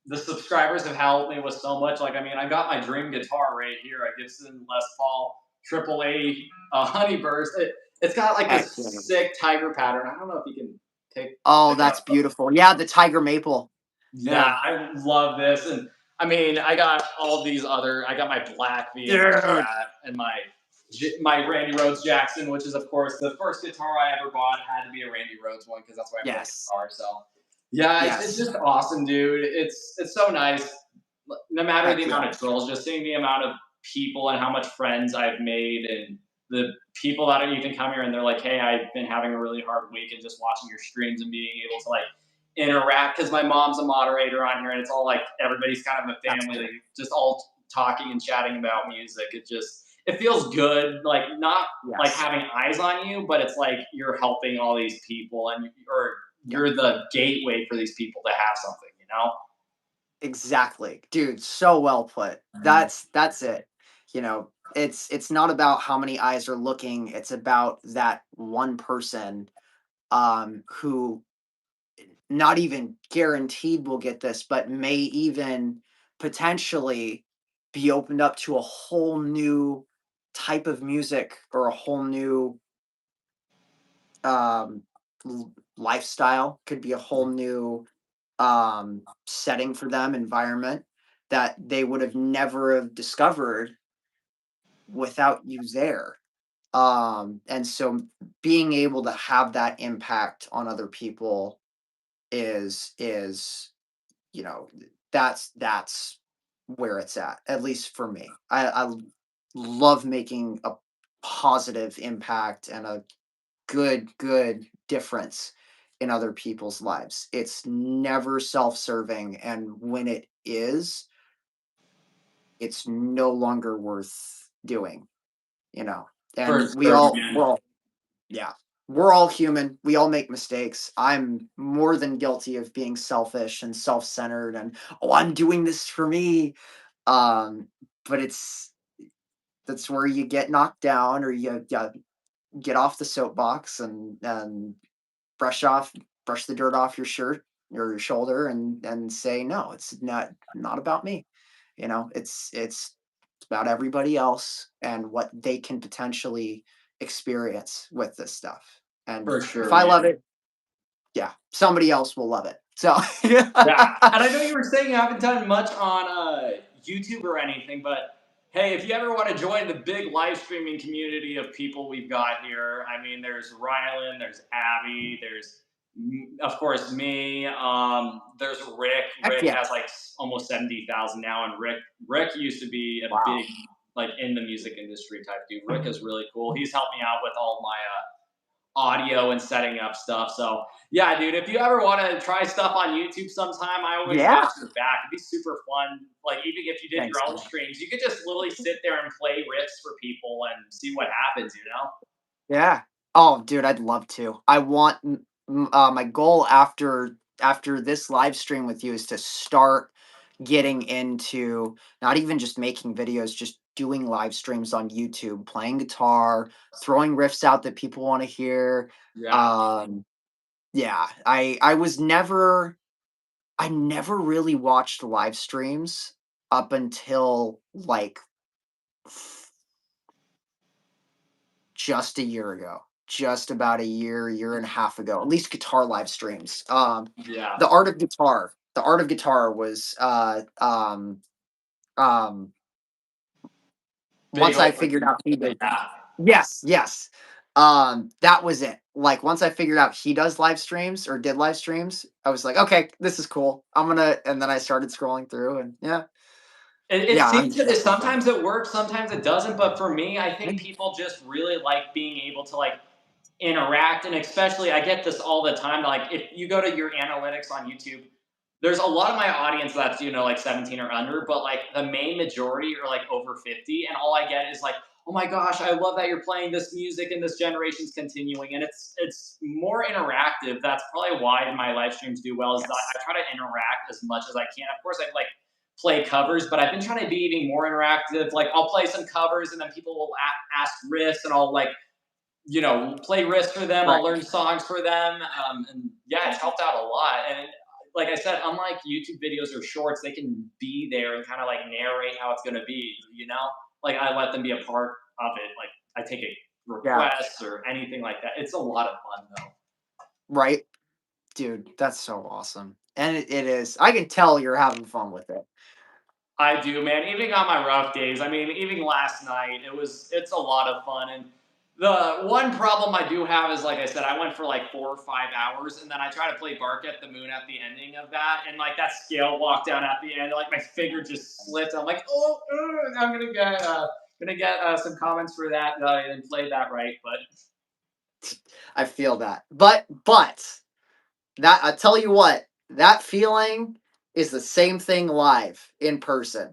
the subscribers have helped me with so much. Like, I mean, I got my dream guitar right here, a Gibson Les Paul AAA Honeyburst. It's got like this
Excellent.
sick tiger pattern. I don't know if you can take.
Oh,
pick
that's
up.
beautiful. Yeah, the tiger maple.
Yeah, I love this. And I mean, I got all these other. I got my black VMX Strat and my Randy Rhodes Jackson, which is of course the first guitar I ever bought. Had to be a Randy Rhodes one because that's why I play guitar. So yeah, it's just awesome, dude. It's so nice. No matter the amount of trolls, just seeing the amount of people and how much friends I've made, and the people that even come here and they're like, hey, I've been having a really hard week, and just watching your streams and being able to like interact, because my mom's a moderator on here, and it's all like everybody's kind of a family, like, just all talking and chatting about music. It feels good, like not like having eyes on you, but it's like you're helping all these people, and you're the gateway for these people to have something,
Exactly. Dude, so well put. That's it. It's not about how many eyes are looking, it's about that one person who not even guaranteed will get this, but may even potentially be opened up to a whole new type of music, or a whole new um lifestyle, could be a whole new setting for them, environment that they would have never have discovered without you there. And so being able to have that impact on other people is you know that's where it's at least for me. I love making a positive impact and a good difference in other people's lives. It's never self-serving, and when it is, it's no longer worth doing, you know.
For
And we
sure,
all
man.
we're all yeah, we're all human. We all make mistakes. I'm more than guilty of being selfish and self-centered, and oh, I'm doing this for me. Um, but that's where you get knocked down, or you get off the soapbox, and brush brush the dirt off your shirt or your shoulder, and say, no, it's not about me. It's about everybody else and what they can potentially experience with this stuff. And
For
if
sure,
I
man.
love it, yeah, somebody else will love it. So
Yeah, and I know you were saying you haven't done much on YouTube or anything, but hey, if you ever want to join the big live streaming community of people we've got here, I mean, there's Rylan, there's Abby, there's of course me. There's Rick.
heck
Rick
yeah.
has like almost 70,000 now, and Rick used to be a big like in the music industry type dude. Rick is really cool. He's helped me out with all my audio and setting up stuff. So yeah, dude, if you ever want to try stuff on YouTube sometime, I always got your back. It'd be super fun. Like, even if you did
Thanks,
your own
man.
streams, you could just literally sit there and play riffs for people and see what happens,
Yeah. Oh, dude, I'd love to. I want my goal after after this live stream with you is to start getting into not even just making videos, just doing live streams on YouTube, playing guitar, throwing riffs out that people want to hear.
Yeah.
Yeah, I never really watched live streams up until like just a year ago, just about a year and a half ago, at least guitar live streams.
Yeah.
The Art of Guitar was once
Big
I
old
figured out he did that.
yeah.
Yes. That was it. Like once I figured out he does live streams or did live streams, I was like, okay, this is cool. And then I started scrolling through and yeah.
It
Yeah,
seems
I'm
to,
definitely fun.
sometimes it works, sometimes it doesn't. But for me, I think people just really like being able to like interact, and especially I get this all the time. Like if you go to your analytics on YouTube, there's a lot of my audience that's like 17 or under, but like the main majority are like over 50, and all I get is like, oh my gosh, I love that you're playing this music and this generation's continuing, and it's more interactive. That's probably why my live streams do well. Is that
Yes.
I try to interact as much as I can. Of course, I like play covers, but I've been trying to be even more interactive. Like I'll play some covers, and then people will ask riffs, and I'll like play riffs for them.
Right.
I'll learn songs for them, and yeah, it's helped out a lot. And like I said, unlike YouTube videos or shorts, they can be there and kind of like narrate how it's going to be. Like I let them be a part of it. Like I take a
Yeah.
requests or anything like that. It's a lot of fun though.
Right. Dude, that's so awesome. And it is. I can tell you're having fun with it.
I do, man. Even on my rough days, I mean, even last night, it's a lot of fun. And the one problem I do have is, like I said, I went for like 4 or 5 hours, and then I try to play Bark at the Moon at the ending of that, and like that scale walk down at the end, like my finger just slipped. I'm like, oh, I'm gonna get some comments for that. I didn't play that right, but
I feel that. But that I tell you what, that feeling is the same thing live in person.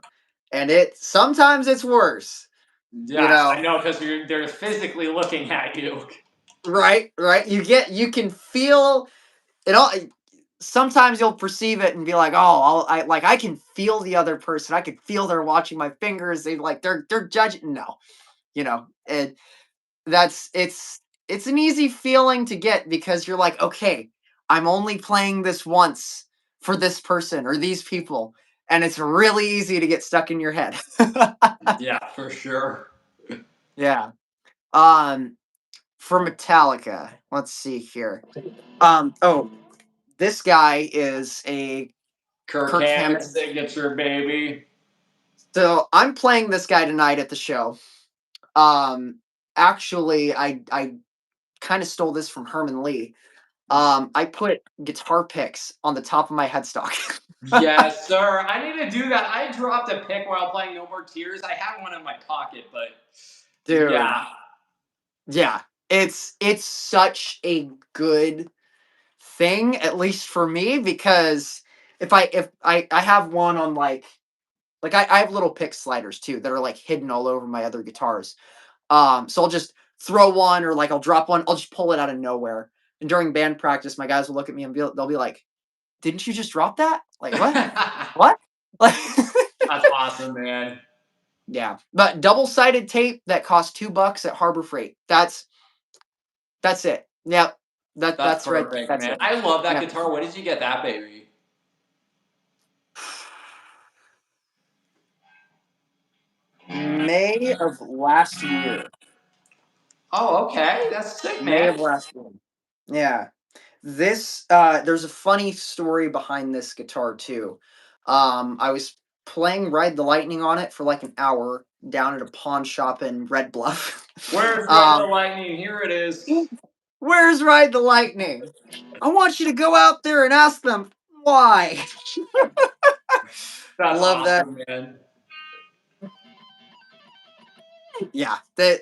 And it sometimes it's worse. You
yeah, I
know,
know because they're physically looking at you.
right? You can feel it all. Sometimes you'll perceive it and be like, "Oh, I can feel the other person. I can feel they're watching my fingers. They're judging." No, and it's an easy feeling to get because you're like, okay, I'm only playing this once for this person or these people, and it's really easy to get stuck in your head.
Yeah, for sure.
Yeah. For Metallica, let's see here. Oh, this guy is a
Kirk
Kirk
Hammett
Hammett.
signature, baby.
So I'm playing this guy tonight at the show. Actually, I kind of stole this from Herman Lee. I put guitar picks on the top of my headstock.
Yes, sir. I need to do that. I dropped a pick while playing No More Tears. I had one in my pocket, but
Dude,
yeah.
yeah. It's such a good thing, at least for me, because if I have one on I have little pick sliders too that are like hidden all over my other guitars. So I'll just throw one or like I'll drop one, I'll just pull it out of nowhere. And during band practice, my guys will look at me and they'll be like, "Didn't you just drop that? Like what? What?" Like
That's awesome, man.
yeah. But double-sided tape that costs $2 at Harbor Freight. That's it. Yep.
That's
That's right.
perfect,
That's
man.
it.
I love that
Yeah.
guitar. What did you get that, baby?
May of last year.
Oh, okay. That's sick,
May
man.
of last year. Yeah. This there's a funny story behind this guitar too. I was playing Ride the Lightning on it for like an hour down at a pawn shop in Red Bluff.
Where's Ride the Lightning? Here it is.
Where's Ride the Lightning? I want you to go out there and ask them why.
That's
Love that.
awesome, man.
Yeah. That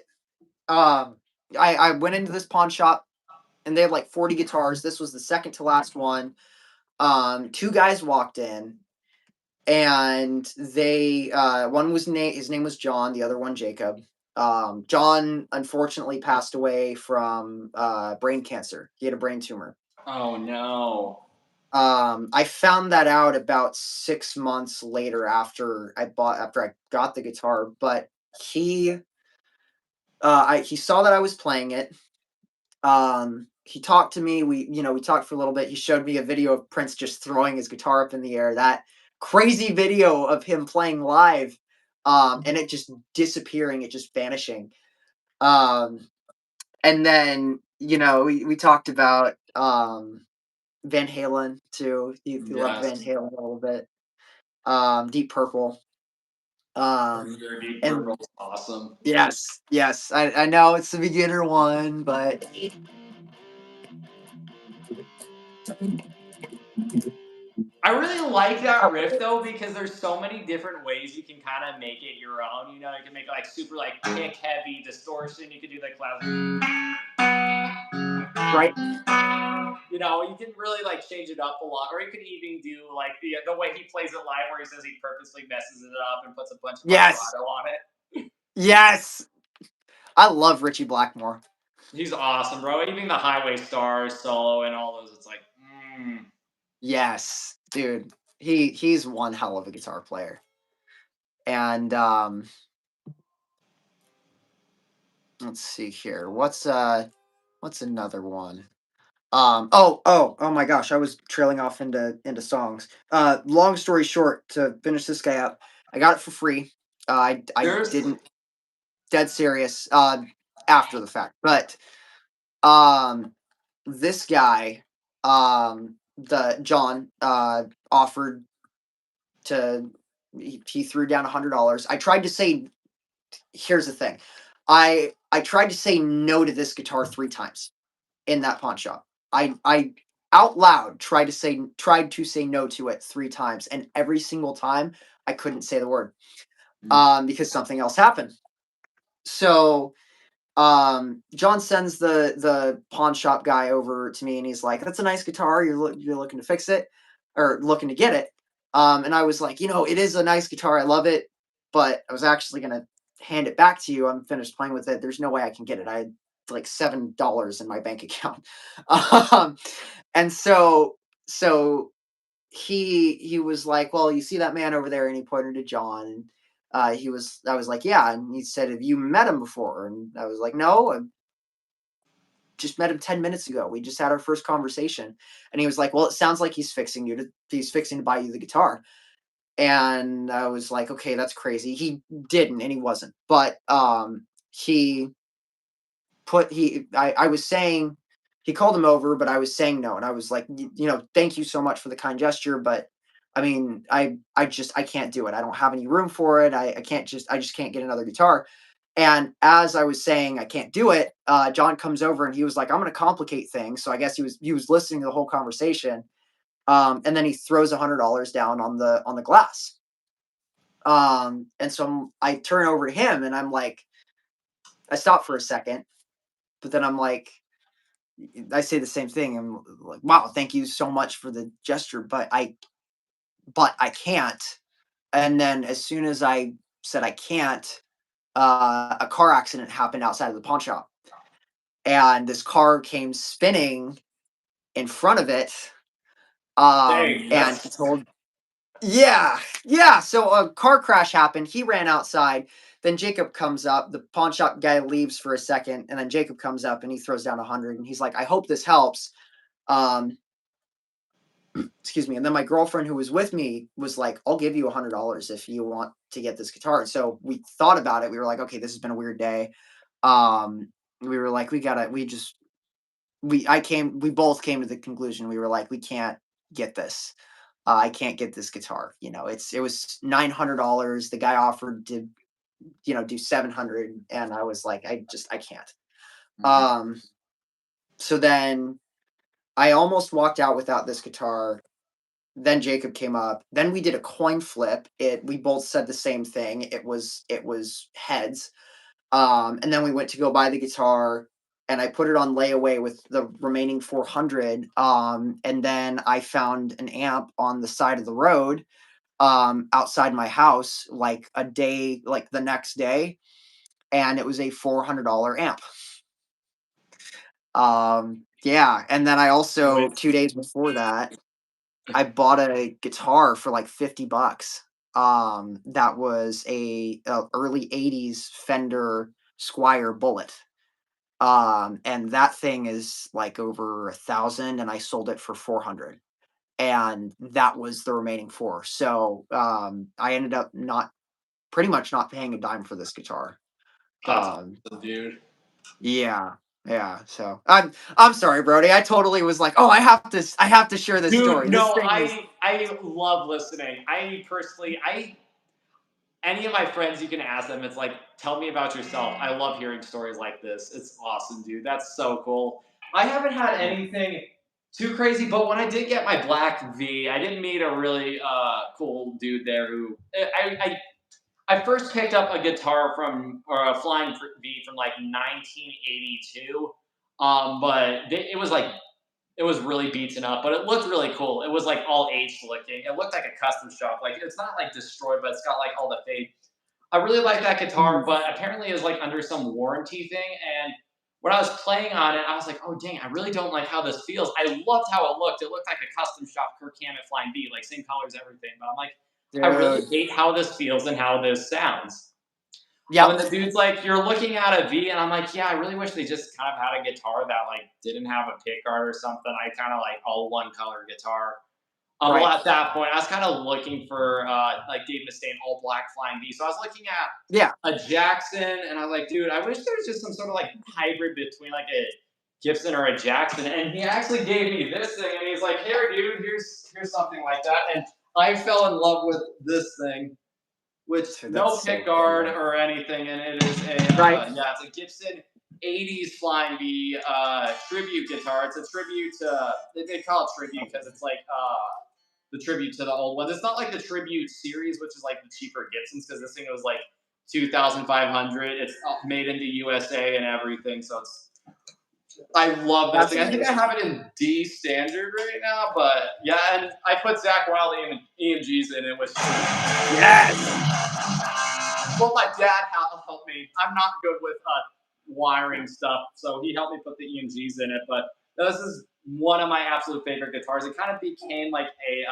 I went into this pawn shop and they had like 40 guitars. This was the second to last one. Two guys walked in and they one was his name was John, the other one Jacob. John unfortunately passed away from brain cancer. He had a brain tumor.
Oh no.
I found that out about 6 months later after I got the guitar, but he he saw that I was playing it. He talked to me. We talked for a little bit. He showed me a video of Prince just throwing his guitar up in the air. That crazy video of him playing live, and it just disappearing, it just vanishing. And then we talked about Van Halen too. He loved Van
Yes.
Halen a little bit. Deep Purple.
Your Deep
And
Purple's awesome.
yes, I know it's the beginner one, but
I really like that riff though because there's so many different ways you can kind of make it your own. You can make like super like kick heavy distortion. You can do like classic.
right.
You can really like change it up a lot, or you could even do like the way he plays it live, where he says he purposely messes it up and puts a bunch of
Yes,
vibrato on it.
yes. I love Richie Blackmore.
He's awesome, bro. Even the Highway Stars solo and all those, it's like,
Yes, dude. He's one hell of a guitar player. And let's see here. What's another one? Oh my gosh, I was trailing off into songs. Long story short, to finish this guy up, I got it for free. I didn't, dead serious, after the fact. But this guy, the John, offered to he threw down $100. I tried to say, here's the thing. I tried to say no to this guitar 3 times in that pawn shop. I out loud tried to say no to it 3 times, and every single time I couldn't say the word because something else happened. So John sends the pawn shop guy over to me, and he's like, "That's a nice guitar. You're looking to fix it or looking to get it." And I was like, it is a nice guitar. I love it, but I was actually gonna hand it back to you. I'm finished playing with it. There's no way I can get it. I had like $7 in my bank account. um, and so he was like, "Well, you see that man over there?" And he pointed to John. And I was like, "Yeah." And he said, "Have you met him before?" And I was like, "No, I just met him 10 minutes ago. We just had our first conversation." And he was like, "Well, it sounds like he's fixing to buy you the guitar." And I was like, "Okay, that's crazy." He didn't, and he wasn't. But he I was saying, he called him over, but I was saying no. And I was like, "Thank you so much for the kind gesture, but I mean, I can't do it. I don't have any room for it. I just can't get another guitar." And as I was saying I can't do it, John comes over and he was like, "I'm going to complicate things." So I guess he was listening to the whole conversation. And then he throws $100 down on the glass. And so I turn over to him and I'm like, I stop for a second, but then I'm like, I say the same thing. I'm like, "Wow, thank you so much for the gesture, but I can't." And then as soon as I said I can't, a car accident happened outside of the pawn shop, and this car came spinning in front of it.
dang,
And he
that's
told, yeah. So a car crash happened. He ran outside. Then Jacob comes up. The pawn shop guy leaves for a second, and then Jacob comes up and he throws down 100. And he's like, "I hope this helps." Um, excuse me. And then my girlfriend who was with me was like, "I'll give you $100 if you want to get this guitar." So we thought about it. We were like, "Okay, this has been a weird day." We were like, we both came to the conclusion. We were like, we can't get this. I can't get this guitar. It was $900. The guy offered to, do 700. And I was like, I can't. So then I almost walked out without this guitar. Then Jacob came up. Then we did a coin flip. We both said the same thing. It was heads. And then we went to go buy the guitar, and I put it on layaway with the remaining 400. And then I found an amp on the side of the road, outside my house, like the next day, and it was a $400 amp. Yeah. And then I also,
Wait.
2 days before that, I bought a guitar for like $50. That was a early '80s Fender Squire Bullet. And that thing is like over 1,000, and I sold it for 400. And that was the remaining four. So I ended up pretty much not paying a dime for this guitar.
That's
Um,
awesome, dude.
yeah, yeah. So I'm sorry, Brody. I totally was like, oh, I have to share this story.
Dude,
This
no,
thing is
I love listening. I personally, any of my friends, you can ask them. It's like, tell me about yourself. I love hearing stories like this. It's awesome, dude. That's so cool. I haven't had anything too crazy, but when I did get my black V, I did meet a really cool dude there who I first picked up a guitar from or a flying V from like 1982. But it was like it was really beaten up, but it looked really cool. It was like all aged looking. It looked like a custom shop. Like it's not like destroyed, but it's got like all the fade. I really like that guitar,
Mhm.
but apparently it was like under some warranty thing. And when I was playing on it, I was like, oh dang, I really don't like how this feels. I loved how it looked. It looked like a custom shop Kirk Hammett Flying V, like same colors, everything. But I'm like, I really
Dude.
hate how this feels and how this sounds.
Yep.
And the dude's like, "You're looking at a V," and I'm like, "Yeah, I really wish they just kind of had a guitar that like didn't have a pickguard or something." I kind of like all one color guitar. Well,
Right.
at that point, I was kind of looking for like Dave Mustaine all black flying V. So I was looking at
Yeah.
a Jackson, and I was like, "Dude, I wish there was just some sort of like hybrid between like a Gibson or a Jackson." And he actually gave me this thing, and he's like, "Here, dude, here's something like that." And I fell in love with this thing, which
Dude,
no
that's so
pick guard
cool.
or anything, and it is a
Right.
yeah, it's a Gibson '80s Flying V tribute guitar. It's a tribute to they call it tribute because it's like the tribute to the old ones. It's not like the tribute series, which is like the cheaper Gibsons, because this thing was like 2,500. It's made in the USA and everything, so it's. I love this
That's
thing. I think I
amazing.
have it in D standard right now, but yeah, and I put Zach Wilde EMGs in it, which
Yes.
well, my dad helped me. I'm not good with wiring stuff, so he helped me put the EMGs in it. But this is one of my absolute favorite guitars. It kind of became like a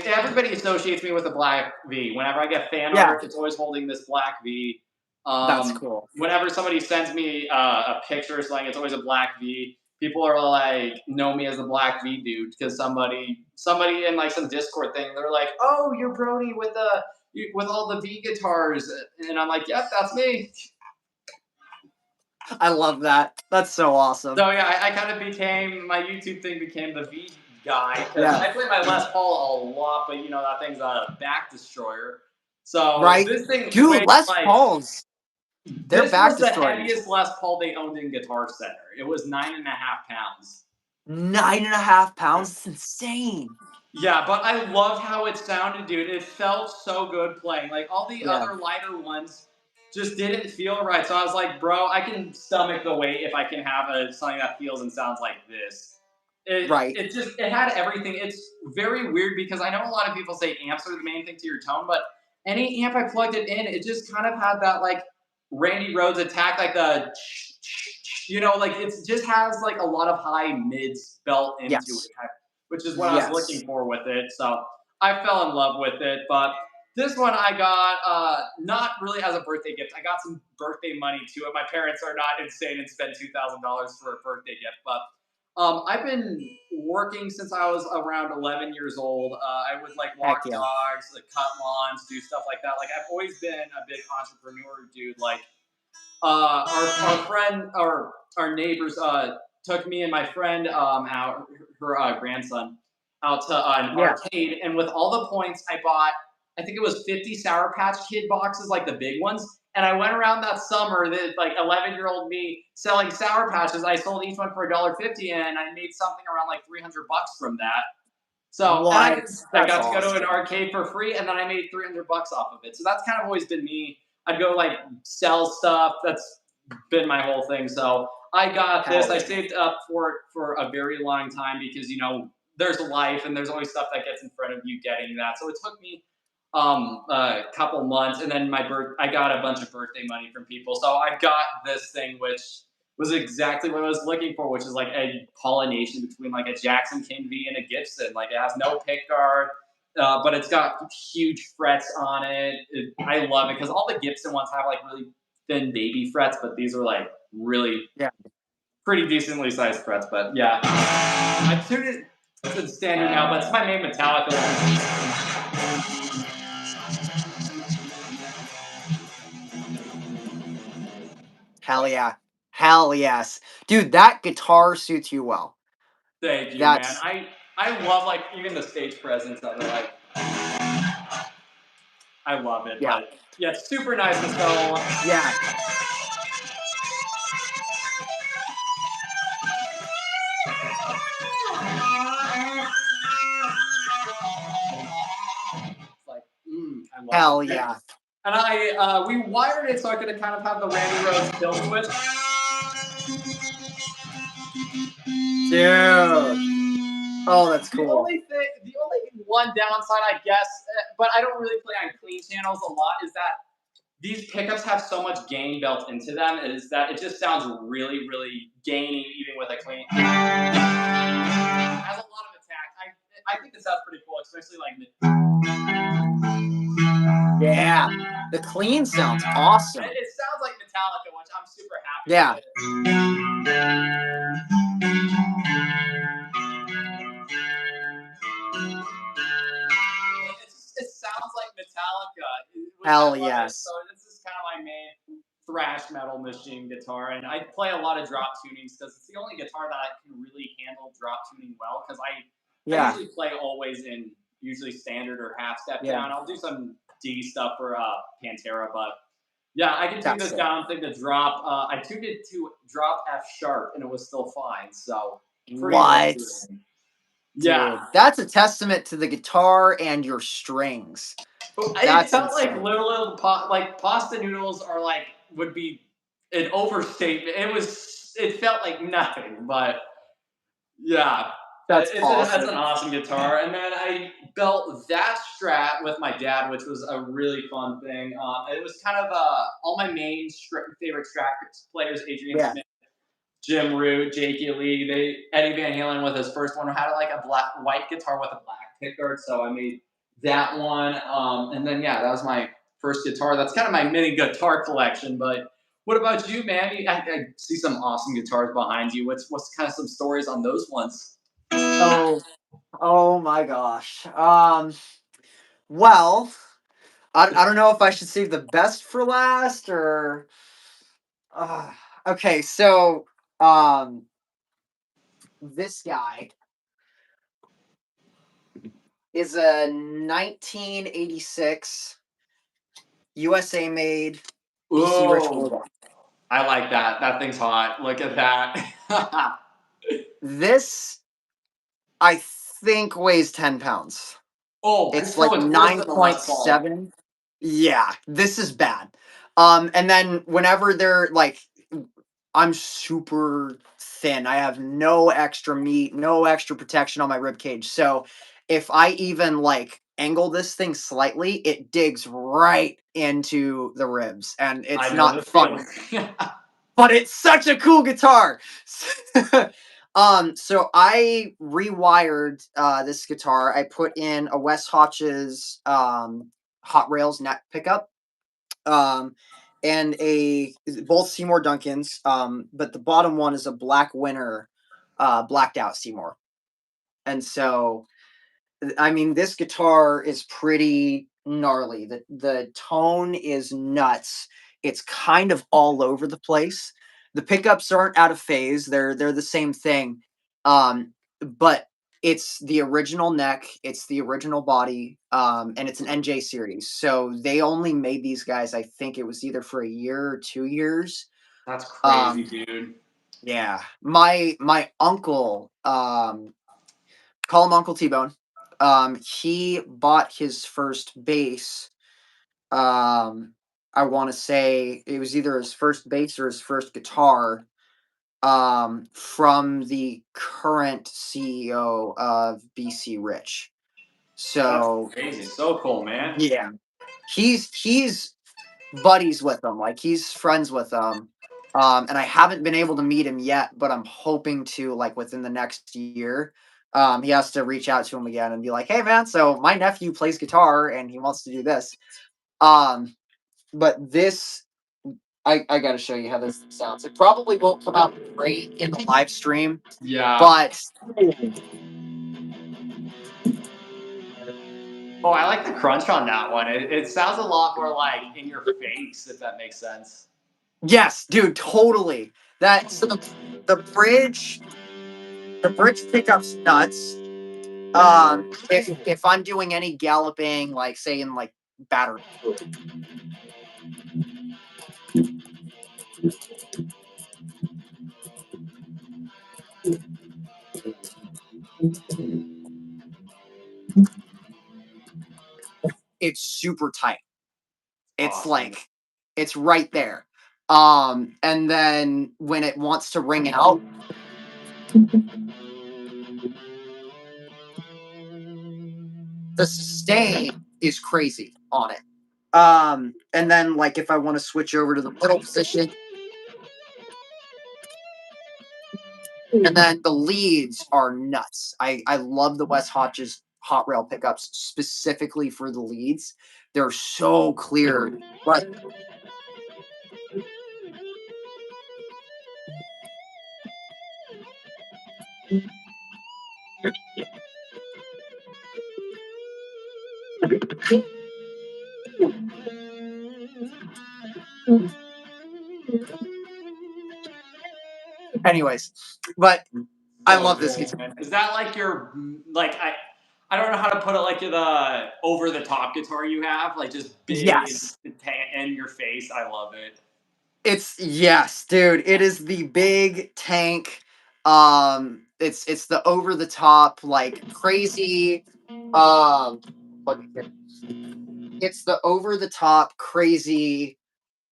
everybody associates me with a black V. Whenever I get fan
Yeah.
art, it's always holding this black V.
That's cool.
Whenever somebody sends me a picture or something, it's always a black V. People are like know me as the black V dude because somebody in like some Discord thing, they're like, "Oh, you're Brody with all the V guitars," and I'm like, "Yep, that's me."
I love that. That's so awesome.
So yeah, I kind of became my YouTube thing became the V guy because
Yeah.
I play my Les Paul a lot, but you know that thing's a back destroyer. So
Right.
this thing
Dude,
weighs
Les
like
Pauls. They're
this
back
was the
destroyers.
heaviest Les Paul they owned in Guitar Center. It was 9.5 pounds.
9.5 pounds. It's insane.
Yeah, but I loved how it sounded, dude. It felt so good playing. Like all the
Yeah.
other lighter ones just didn't feel right. So I was like, bro, I can stomach the weight if I can have something that feels and sounds like this.
Right.
It had everything. It's very weird because I know a lot of people say amps are the main thing to your tone, but any amp I plugged it in, it just kind of had that like Randy Rhoads attack, like the like it just has like a lot of high mids built into
Yes.
it, which is what I was
Yes.
looking for with it. So I fell in love with it. But this one I got not really as a birthday gift. I got some birthday money to it. My parents are not insane and spend $2,000 for a birthday gift. But I've been working since I was around 11 years old. I would like walk
Heck yeah.
dogs, like cut lawns, do stuff like that. Like I've always been a big entrepreneur dude. Like our friend or our neighbors took me and my friend out her grandson out to an
Yeah.
arcade, and with all the points I bought, I think it was 50 Sour Patch Kid boxes, like the big ones. And I went around that summer, like 11-year-old me selling Sour Patches. I sold each one for $1.50, and I made something around like $300 from that. So
What?
and I
That's
got to go to an
awesome.
arcade for free, and then I made $300 off of it. So that's kind of always been me. I'd go like sell stuff. That's been my whole thing. So I got this.
Hell
I
yeah.
saved up for it for a very long time because there's life and there's always stuff that gets in front of you getting that. So it took me a couple months, and then I got a bunch of birthday money from people. So I got this thing, which was exactly what I was looking for, which is like a pollination between like a Jackson King V and a Gibson. Like it has no pick guard, but it's got huge frets on it. I love it because all the Gibson ones have like really thin baby frets, but these are like really pretty decently sized frets. But yeah, I tuned it to the standard now, but it's my main Metallica one.
Hell yeah. Hell yes. Dude, that guitar suits you well.
Thank you,
That's...
man. I love like even the stage presence of it. Like I love it.
Yeah.
But yeah, it's super nice to sell.
Yeah.
Like, I love
Hell
it.
yeah.
And we wired it so I could kind of have the Randy Rhoads kill switch.
Dude. Oh, that's cool.
The only one downside, I guess, but I don't really play on clean channels a lot, is that these pickups have so much gain built into them, is that it just sounds really, really gainy even with a clean. It has a lot of attack. I think this sounds pretty cool, especially like
yeah, the clean sounds awesome.
It sounds like Metallica, which I'm super happy
yeah.
with. It sounds like Metallica.
Hell yes.
So this is kind of my main thrash metal machine guitar, and I play a lot of drop tunings because it's the only guitar that I can really handle drop tuning well. Because I usually play always in usually standard or half step down. I'll do some D stuff for Pantera, but yeah, I can tune this down thing to drop. I tuned it to drop F sharp, and it was still fine. So
what?
Yeah,
dude, that's a testament to the guitar and your strings.
It felt like little pasta noodles are like would be an overstatement. It felt like nothing, but yeah,
that's awesome.
That's an awesome guitar. And then I built that Strat with my dad, which was a really fun thing. It was kind of all my main favorite Strat players: Adrian Smith, Jim Root, Jakey Lee. Eddie Van Halen with his first one had like a white guitar with a black pickguard, so I made that one. And then that was my first guitar. That's kind of my mini guitar collection. But what about you, man? I see some awesome guitars behind you. What's kind of some stories on those ones?
Oh my gosh. Well, I don't know if I should save the best for last or. Okay, so this guy is a 1986 USA made BC Rich.
I like that. That thing's hot. Look at that.
This, I think, weighs 10 pounds.
Oh,
it's like 9.7. Yeah, this is bad. And then whenever they're like, I'm super thin. I have no extra meat, no extra protection on my rib cage. So if I even like angle this thing slightly, it digs right into the ribs, and it's not fun. But it's such a cool guitar. So I rewired this guitar. I put in a Wes Hodges Hot Rails neck pickup. And both Seymour Duncans, but the bottom one is a Black Winter blacked out Seymour. And so, I mean, this guitar is pretty gnarly. The tone is nuts. It's kind of all over the place. The pickups aren't out of phase. They're the same thing. But it's the original neck, it's the original body, and it's an NJ series. So they only made these guys, I think it was either for a year or 2 years.
That's crazy, dude.
Yeah. My uncle, call him Uncle T-Bone. He bought his first bass. I want to say it was either his first bass or his first guitar from the current CEO of BC Rich. So
that's crazy. So cool, man.
Yeah. He's buddies with them. Like he's friends with them. And I haven't been able to meet him yet, but I'm hoping to, like, within the next year. He has to reach out to him again and be like, "Hey, man, so my nephew plays guitar and he wants to do this." But this, I got to show you how this sounds. It probably won't come out great in the live stream,
Yeah.
but
Oh, I like the crunch on that one. It sounds a lot more like in your face, if that makes sense.
yes, dude, totally. So the bridge pickup's nuts. If I'm doing any galloping, like say in like battery. It's super tight. It's
Awesome.
like it's right there. And then when it wants to ring out, the sustain is crazy on it. And then like if I want to switch over to the middle position, and then the leads are nuts. I love the Wes Hodges hot rail pickups specifically for the leads. They're so clear. But anyways, but I love this guitar.
Is that like your like I don't know how to put it, like the over the top guitar you have, like just big
Yes.
and in your face. I love it.
It's yes, dude. It is the big tank. It's the over the top, like crazy. Let me get- It's the over the top, crazy.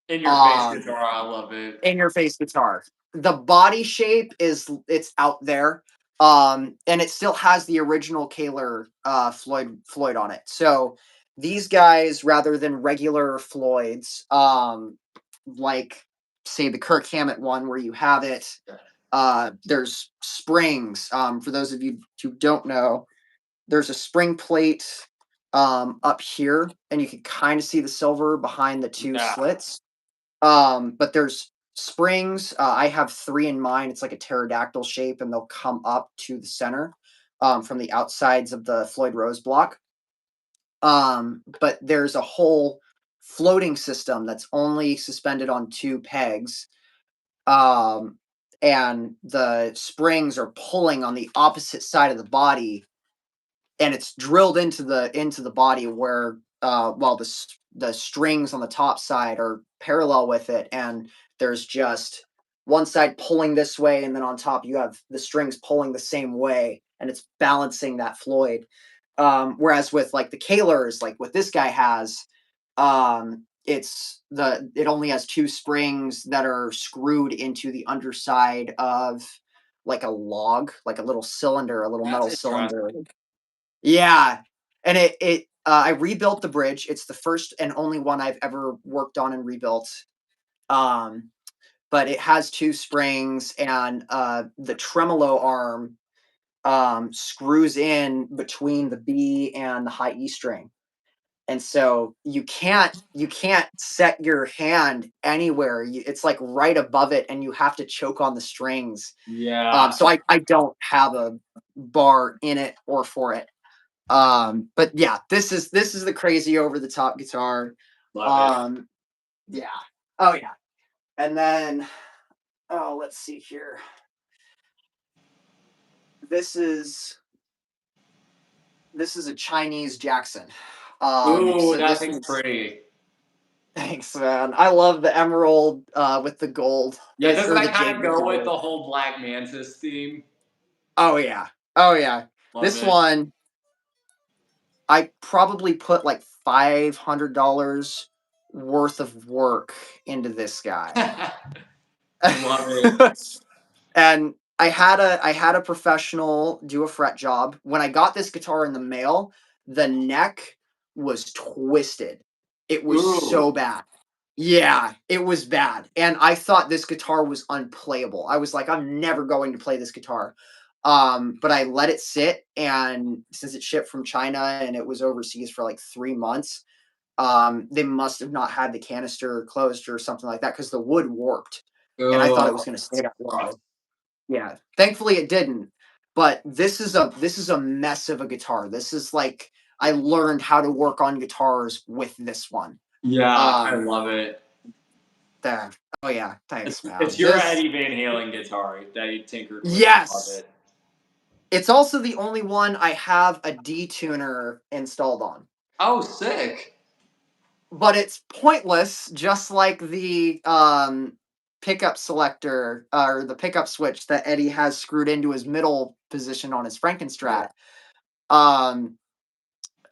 In your face guitar, I love it.
In your face guitar. The body shape it's out there. And it still has the original Kaler Floyd on it. So these guys, rather than regular Floyds, like say the Kirk Hammett one where you have it, there's springs. For those of you who don't know, there's a spring plate up here, and you can kind of see the silver behind the two slits. But there's springs. I have 3 in mine. It's like a pterodactyl shape, and they'll come up to the center from the outsides of the Floyd Rose block. But there's a whole floating system that's only suspended on 2 pegs. And the springs are pulling on the opposite side of the body, and it's drilled into the body where while the strings on the top side are parallel with it, and there's just one side pulling this way, and then on top you have the strings pulling the same way, and it's balancing that Floyd. Whereas with like the Kalers, like what this guy has, it only has 2 springs that are screwed into the underside of like a log, like a little cylinder, a little metal cylinder. Yeah, and I rebuilt the bridge. It's the first and only one I've ever worked on and rebuilt. But it has 2 springs, and the tremolo arm screws in between the B and the high E string. And so you can't set your hand anywhere. It's like right above it, and you have to choke on the strings.
Yeah.
So I don't have a bar in it or for it. But yeah, this is the crazy over the top guitar.
Love it.
Yeah. Oh yeah. And then let's see here. This is a Chinese Jackson.
Ooh,
So
that
this
thing's
is
pretty.
thanks, man. I love the emerald with the gold.
Yeah,
Or
doesn't
the
that kind
jade
of
with
go
the
with
gold.
the whole Black Mantis theme?
Oh yeah. Oh yeah.
Love
This
it.
one, I probably put like $500 worth of work into this guy.
Love it.
And I had a professional do a fret job. When I got this guitar in the mail, the neck was twisted. It was
Ooh.
so bad. Yeah, it was bad, and I thought this guitar was unplayable. I was like, "I'm never going to play this guitar." But I let it sit, and since it shipped from China and it was overseas for, like, 3 months, they must have not had the canister closed or something like that because the wood warped, and I thought it was
Oh,
gonna stay that way. Yeah, thankfully it didn't, but this is a mess of a guitar. This is like I learned how to work on guitars with this one.
yeah, I
Um,
love it.
there. Oh yeah, thanks,
It's
man.
your
This
Eddie Van Halen guitar that you tinkered with. I love
yes,
it.
it's also the only one I have a detuner installed on,
Oh, sick.
but it's pointless, just like the pickup selector or the pickup switch that Eddie has screwed into his middle position on his
Yeah.
Frankenstrat. Um,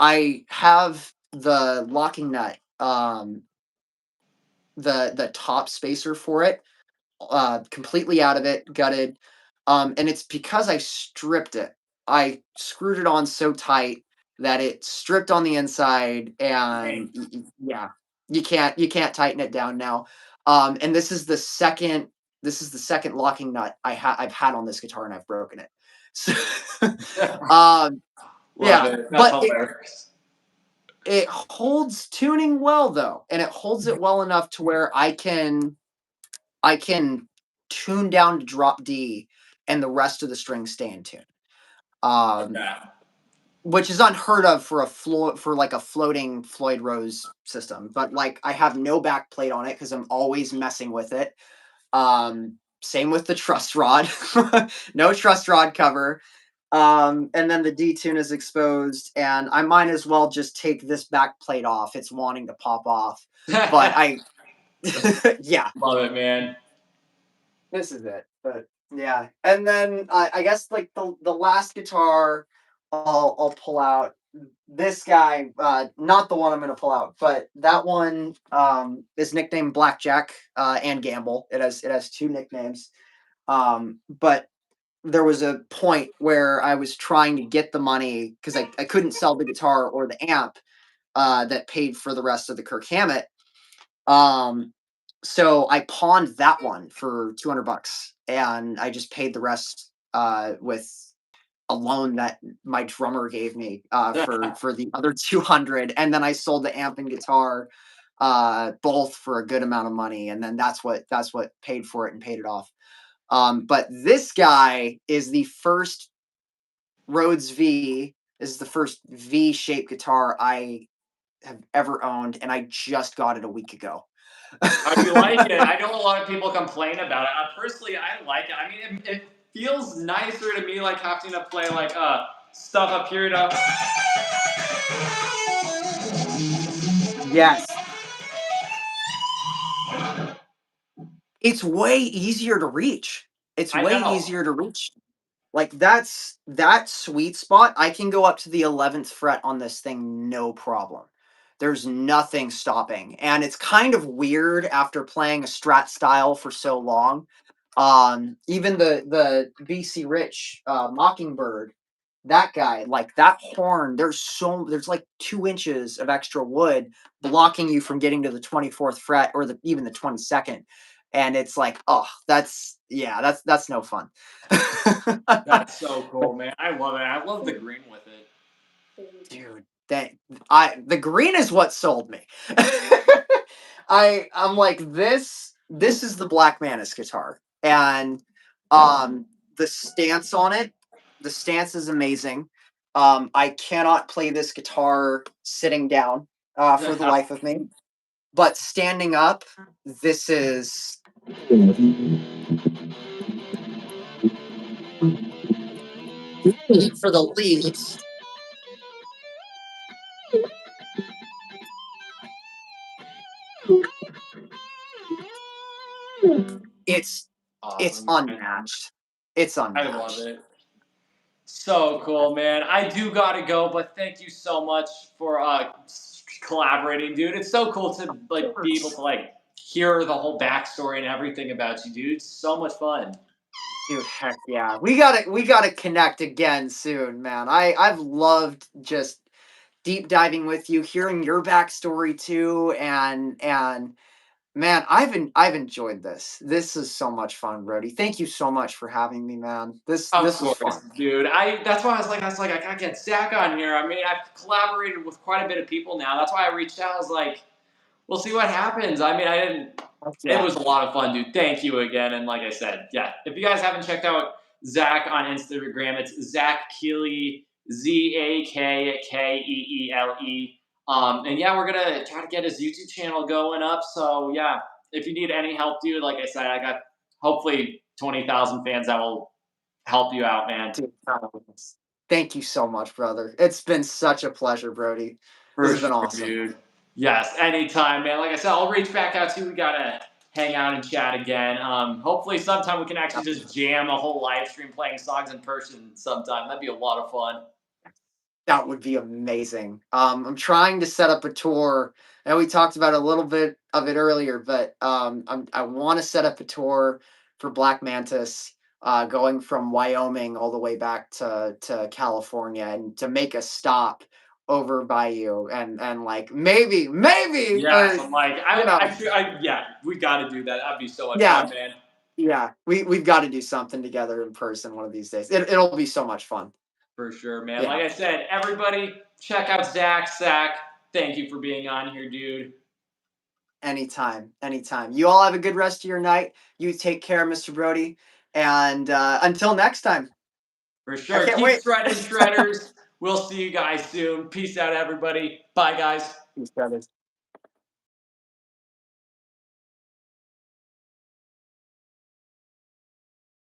I have the locking nut, the top spacer for it, completely out of it, gutted. And it's because I stripped it. I screwed it on so tight that it stripped on the inside,
Dang.
and yeah, you can't tighten it down now. And this is the second locking nut I've had on this guitar, and I've broken it. So, um,
Love
yeah,
it. That's
but
hilarious.
it holds tuning well though, and it holds it well enough to where I can tune down to drop D and the rest of the strings stay in tune. Um,
Okay.
which is unheard of for like a floating Floyd Rose system. But like I have no back plate on it because I'm always messing with it. Same with the truss rod. No truss rod cover. And then the D-tune is exposed, and I might as well just take this back plate off. It's wanting to pop off. But I yeah,
Love it, man.
this is it. But yeah. And then I guess like the last guitar I'll pull out. This guy, not the one I'm gonna pull out, but that one is nicknamed Blackjack and Gamble. It has two nicknames. But there was a point where I was trying to get the money because I couldn't sell the guitar or the amp that paid for the rest of the Kirk Hammett. Um, so I pawned that one for $200, and I just paid the rest with a loan that my drummer gave me for the other 200, and then I sold the amp and guitar both for a good amount of money, and then that's what paid for it and paid it off. But this guy is the first Rhodes V. This is the first V-shaped guitar I have ever owned, and I just got it a week ago.
How do you like it? I know a lot of people complain about it. Personally, I like it. I mean, it feels nicer to me, like having to play like stuff up here to.
Yes. It's way easier to reach. It's
I
way
know.
easier to reach. Like that's that sweet spot. I can go up to the 11th fret on this thing no problem. There's nothing stopping. And it's kind of weird after playing a Strat style for so long. Even the BC Rich Mockingbird, that guy, like that horn, there's like 2 inches of extra wood blocking you from getting to the 24th fret or even the 22nd. And it's like, oh, that's no fun.
That's so cool, man. I love it. I love the green with it.
Dude, the green is what sold me. I'm like this is the Black Manus guitar, and the stance on it, the stance is amazing. I cannot play this guitar sitting down for the life of me, but standing up, this is for the leads. It's it's
Awesome.
unmatched. It's
I love
unmatched.
it. So cool, man. I do gotta go, but thank you so much for collaborating, dude. It's so cool to like be able to like hear the whole backstory and everything about you, dude. It's so much fun.
Dude, heck yeah. We gotta connect again soon, man. I've loved just deep diving with you, hearing your backstory too, and Man, I've enjoyed this. This is so much fun, Brody. Thank you so much for having me, man.
Of
This was
course,
fun.
dude. That's why I was like, I gotta get Zach on here. I mean, I've collaborated with quite a bit of people now. That's why I reached out. I was like, we'll see what happens. I mean, I didn't. It
Yeah.
was a lot of fun, dude. Thank you again. And like I said, yeah, if you guys haven't checked out Zach on Instagram, it's Zach Keele, ZAKKEELE. And yeah, we're gonna try to get his YouTube channel going up. So yeah, if you need any help, dude, like I said, I got hopefully 20,000 fans that will help you out, man.
Dude, thank you so much, brother. It's been such a pleasure, Brody. This
For
has been
sure,
awesome.
dude. Yes, anytime, man. Like I said, I'll reach back out to you. We gotta hang out and chat again. Hopefully, sometime we can actually just jam a whole live stream playing songs in person sometime. That'd be a lot of fun.
That would be amazing. I'm trying to set up a tour, and we talked about a little bit of it earlier, but I want to set up a tour for Black Mantis, going from Wyoming all the way back to California, and to make a stop over by you, and like maybe, or
Yes, I'm like,
you know,
yeah, we gotta do that. That'd be so much
yeah,
fun, man.
yeah, we've got to do something together in person one of these days. It'll be so much fun.
For sure, man. Like
Yeah.
I said, everybody, check out Zach. Zach, thank you for being on here, dude.
Anytime, anytime. You all have a good rest of your night. You take care, Mr. Brody. And until next time,
For
I
sure.
can't
Keep
wait.
shredding, shredders. We'll see you guys soon. Peace out, everybody. Bye, guys.
Peace, brothers.